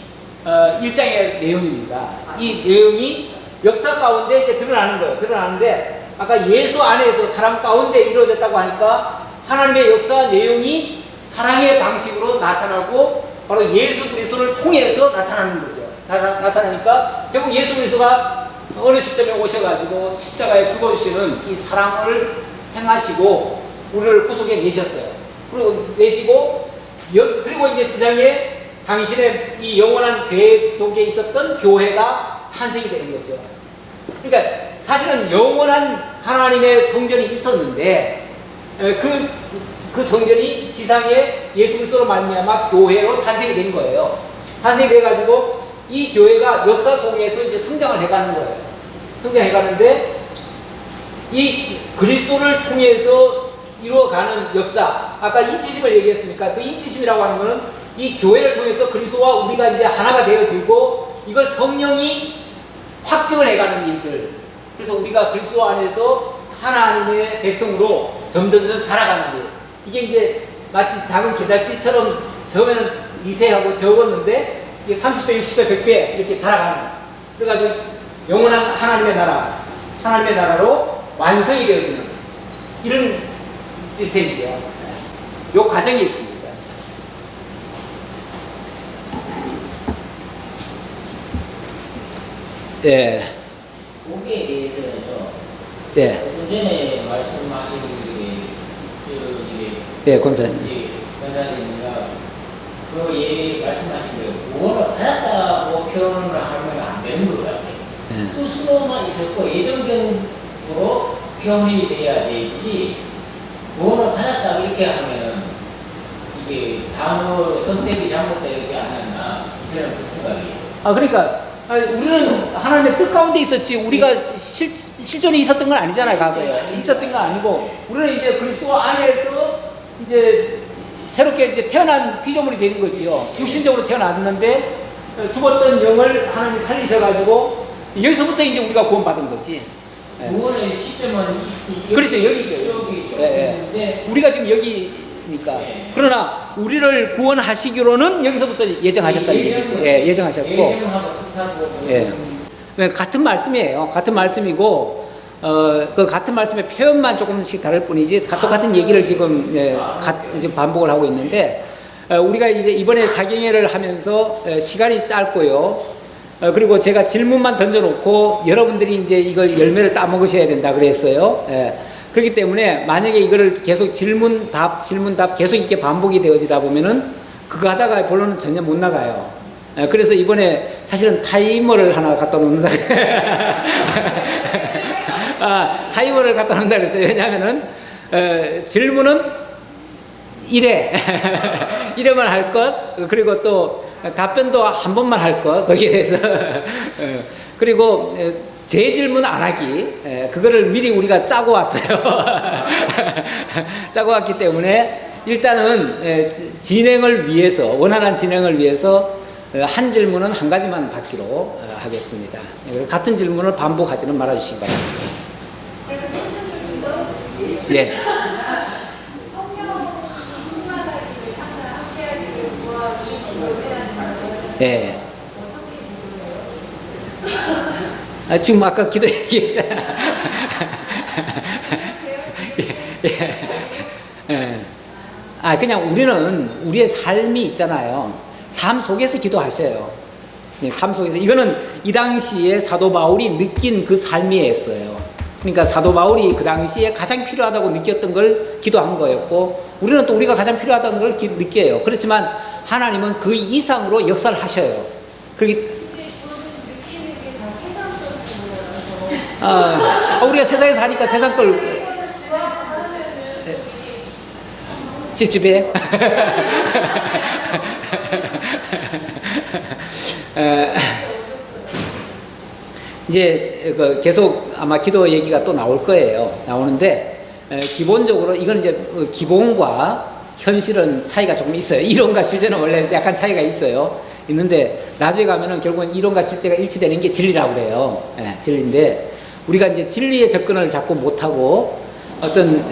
1장의 내용입니다. 이 내용이 역사 가운데 이제 드러나는 거예요. 드러나는데 아까 예수 안에서 사람 가운데 이루어졌다고 하니까 하나님의 역사 내용이 사랑의 방식으로 나타나고 바로 예수 그리스도를 통해서 나타나는 거죠. 나타나니까 결국 예수 그리스도가 어느 시점에 오셔가지고 십자가에 죽어주시는 이 사랑을 행하시고 우리를 구속해 내셨어요. 그리고 그리고 이제 지상에 당신의 이 영원한 계획 속에 있었던 교회가 탄생이 되는 거죠. 그러니까 사실은 영원한 하나님의 성전이 있었는데 그 성전이 지상에 예수 그리스도로 말미암아 교회로 탄생이 된 거예요. 탄생이 돼가지고 이 교회가 역사 속에서 이제 성장을 해가는 거예요. 성장해가는데 이 그리스도를 통해서 이루어가는 역사, 아까 인치심을 얘기했으니까 그 인치심이라고 하는 거는 이 교회를 통해서 그리스도와 우리가 이제 하나가 되어지고 이걸 성령이 확증을 해가는 일들. 그래서 우리가 그리스도 안에서 하나님의 백성으로 점점 자라가는 일. 이게 이제 마치 작은 계단씨처럼 처음에는 미세하고 적었는데 이게 30배, 60배, 100배 이렇게 자라가는. 그래가지고 영원한 하나님의 나라로 완성이 되어지는 이런 시스템이죠. 요 과정이 있습니다. 예. 거기에 대해서는요. 예. 조금 전에 말씀하신 권사님. 권사님과 그 얘기 말씀하신 게 구원을 받았다고 표현을 하면 안 되는 것 같아요. 뜻으로만 있었고 예정적으로 표현이 돼야 되지 구원을 받았다 이렇게 하면 이게 단어 선택이 잘못되지 않았나 저는 그 생각이에요. 그러니까 우리는 하나님의 뜻 가운데 있었지 우리가 실존이 있었던 건 아니잖아요. 과거에 있었던 건 아니고 우리는 이제 그리스도 안에서 이제 새롭게 이제 태어난 피조물이 되는 거지요. 육신적으로 태어났는데 죽었던 영을 하나님이 살리셔가지고 여기서부터 이제 우리가 구원받은 거지. 구원의 시점은 그렇죠. 여기죠. 예. 우리가 지금 여기니까. 예. 그러나 우리를 구원하시기로는 여기서부터 예정하셨다는 얘기죠. 예, 예정하셨고. 예정하고 뜻하고. 예. 같은 말씀이에요. 같은 말씀이고 그 같은 말씀의 표현만 조금씩 다를 뿐이지 똑같은 얘기를 지금 지금 반복을 하고 있는데 우리가 이제 이번에 사경회를 하면서 시간이 짧고요. 그리고 제가 질문만 던져놓고 여러분들이 이제 이거 열매를 따먹으셔야 된다 그랬어요. 그렇기 때문에 만약에 이거를 계속 질문 답 계속 이렇게 반복이 되어지다 보면은 그거 하다가 본론은 전혀 못 나가요. 그래서 이번에 사실은 타이머를 하나 갖다 놓는다. 타이머를 갖다 놓는다 그랬어요. 왜냐하면은 질문은 1회 1회만 할 것, 그리고 또 답변도 한 번만 할 것, 거기에 대해서 그리고 재질문 안 하기, 그거를 미리 우리가 짜고 왔어요. 짜고 왔기 때문에 일단은 진행을 위해서, 원활한 진행을 위해서 한 질문은 한 가지만 받기로 하겠습니다. 같은 질문을 반복하지는 말아주시기 바랍니다. 제가 신청을 좀 예. 성령 충만하기를 항상 함께하기를 구하시고 노래하는 말을 예. 어떻게 지금 아까 기도 얘기했잖아요. 예. 그냥 우리는 우리의 삶이 있잖아요. 삶 속에서 기도하셔요. 예, 삶 속에서. 이거는 이 당시에 사도 바울이 느낀 그 삶이었어요. 그러니까 사도 바울이 그 당시에 가장 필요하다고 느꼈던 걸 기도한 거였고, 우리는 또 우리가 가장 필요하다는 걸 느껴요. 그렇지만 하나님은 그 이상으로 역사를 하셔요. 그렇기 우리가 세상에 사니까 세상 걸 찝찝해. 이제 계속 아마 기도 얘기가 또 나올 거예요. 나오는데 기본적으로 이건 이제 기본과 현실은 차이가 조금 있어요. 이론과 실제는 원래 약간 차이가 있어요. 있는데 나중에 가면은 결국은 이론과 실제가 일치되는 게 진리라고 그래요. 예, 진리인데 우리가 이제 진리에 접근을 자꾸 못하고 어떤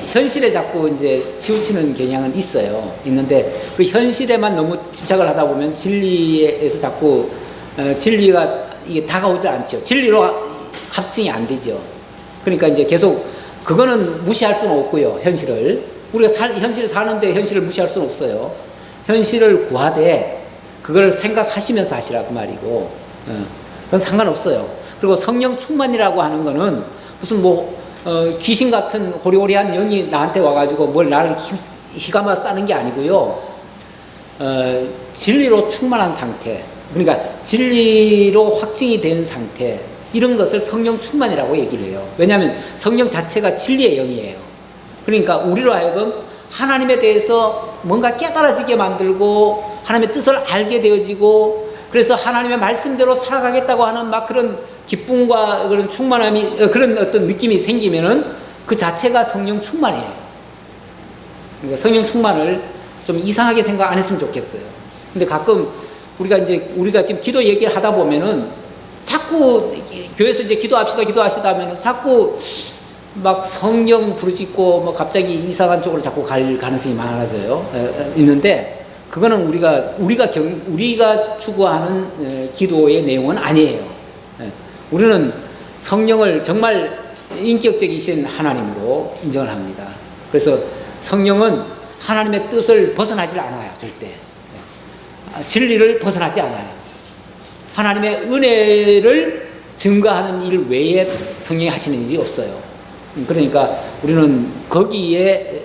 현실에 자꾸 이제 치우치는 경향은 있어요. 있는데 그 현실에만 너무 집착을 하다 보면 진리에서 자꾸 진리가 이게 다가오질 않죠. 진리로 합증이 안 되죠. 그러니까 이제 계속 그거는 무시할 수는 없고요. 현실을 우리가 현실을 사는데 현실을 무시할 수는 없어요. 현실을 구하되 그걸 생각하시면서 하시라 그 말이고, 그건 상관없어요. 그리고 성령 충만이라고 하는 거는 무슨 귀신 같은 호리호리한 영이 나한테 와가지고 뭘 나를 휘감아 싸는 게 아니고요. 진리로 충만한 상태, 그러니까 진리로 확증이 된 상태, 이런 것을 성령 충만이라고 얘기를 해요. 왜냐하면 성령 자체가 진리의 영이에요. 그러니까 우리로 하여금 하나님에 대해서 뭔가 깨달아지게 만들고 하나님의 뜻을 알게 되어지고, 그래서 하나님의 말씀대로 살아가겠다고 하는 막 그런 기쁨과 그런 충만함이, 그런 어떤 느낌이 생기면은 그 자체가 성령 충만이에요. 그러니까 성령 충만을 좀 이상하게 생각 안 했으면 좋겠어요. 근데 가끔 우리가 지금 기도 얘기를 하다 보면은 자꾸 교회에서 이제 기도하시다 하면은 자꾸 막 성령 부르짖고 갑자기 이상한 쪽으로 자꾸 갈 가능성이 많아져요. 있는데 그거는 우리가 추구하는 기도의 내용은 아니에요. 우리는 성령을 정말 인격적이신 하나님으로 인정을 합니다. 그래서 성령은 하나님의 뜻을 벗어나질 않아요. 절대. 진리를 벗어나지 않아요. 하나님의 은혜를 증거하는 일 외에 성령이 하시는 일이 없어요. 그러니까 우리는 거기에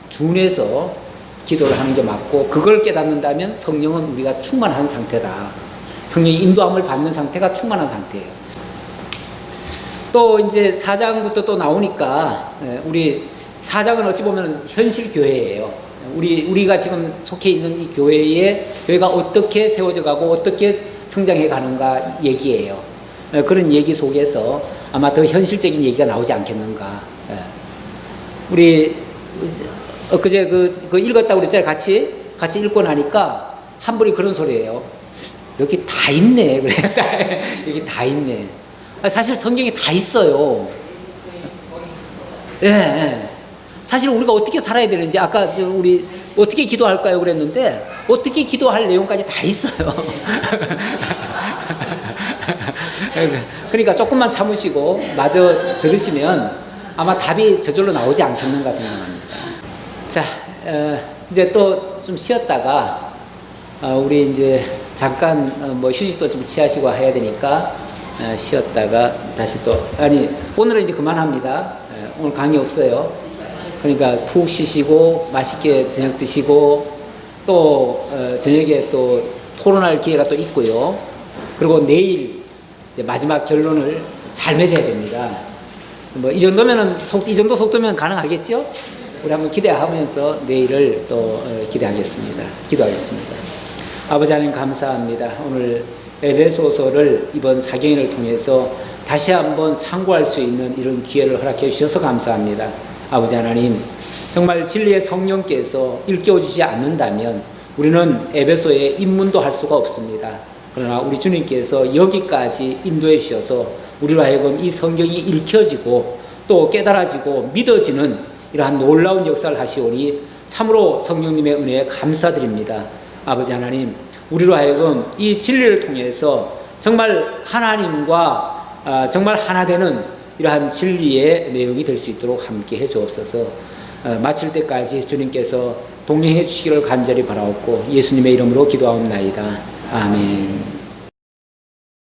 준해서 기도를 하는 게 맞고, 그걸 깨닫는다면 성령은 우리가 충만한 상태다. 성령의 인도함을 받는 상태가 충만한 상태예요. 또 이제 4장부터 또 나오니까, 우리 4장은 어찌 보면 현실 교회예요. 우리가 지금 속해 있는 이 교회가 어떻게 세워져 가고 어떻게 성장해 가는가 얘기예요. 그런 얘기 속에서 아마 더 현실적인 얘기가 나오지 않겠는가. 우리 그제 그 읽었다고 그랬잖아요. 같이 읽고 나니까 한 분이 그런 소리예요. 여기 다 있네. 그래. 여기 다 있네. 사실 성경에 다 있어요. 예. 사실 우리가 어떻게 살아야 되는지, 아까 우리 어떻게 기도할까요? 그랬는데, 어떻게 기도할 내용까지 다 있어요. 그러니까 조금만 참으시고 마저 들으시면 아마 답이 저절로 나오지 않겠는가 생각합니다. 자, 이제 또 좀 쉬었다가, 우리 이제 잠깐 휴식도 좀 취하시고 해야 되니까, 쉬었다가 다시 오늘은 이제 그만합니다. 오늘 강의 없어요. 그러니까 푹 쉬시고 맛있게 저녁 드시고, 또 저녁에 또 토론할 기회가 또 있고요. 그리고 내일 이제 마지막 결론을 잘 맺어야 됩니다. 이 정도면은 이 정도 속도면 가능하겠죠? 우리 한번 기대하면서 내일을 또 기대하겠습니다. 기도하겠습니다. 아버지 하나님 감사합니다. 오늘 에베소서를 이번 사경을 통해서 다시 한번 상고할 수 있는 이런 기회를 허락해 주셔서 감사합니다. 아버지 하나님, 정말 진리의 성령께서 일깨워주지 않는다면 우리는 에베소에 입문도 할 수가 없습니다. 그러나 우리 주님께서 여기까지 인도해 주셔서 우리로 하여금 이 성경이 읽혀지고 또 깨달아지고 믿어지는 이러한 놀라운 역사를 하시오니 참으로 성령님의 은혜에 감사드립니다. 아버지 하나님, 우리로 하여금 이 진리를 통해서 정말 하나님과 정말 하나 되는 이러한 진리의 내용이 될 수 있도록 함께 해 주옵소서. 마칠 때까지 주님께서 동행해 주시기를 간절히 바라옵고 예수님의 이름으로 기도하옵나이다. 아멘.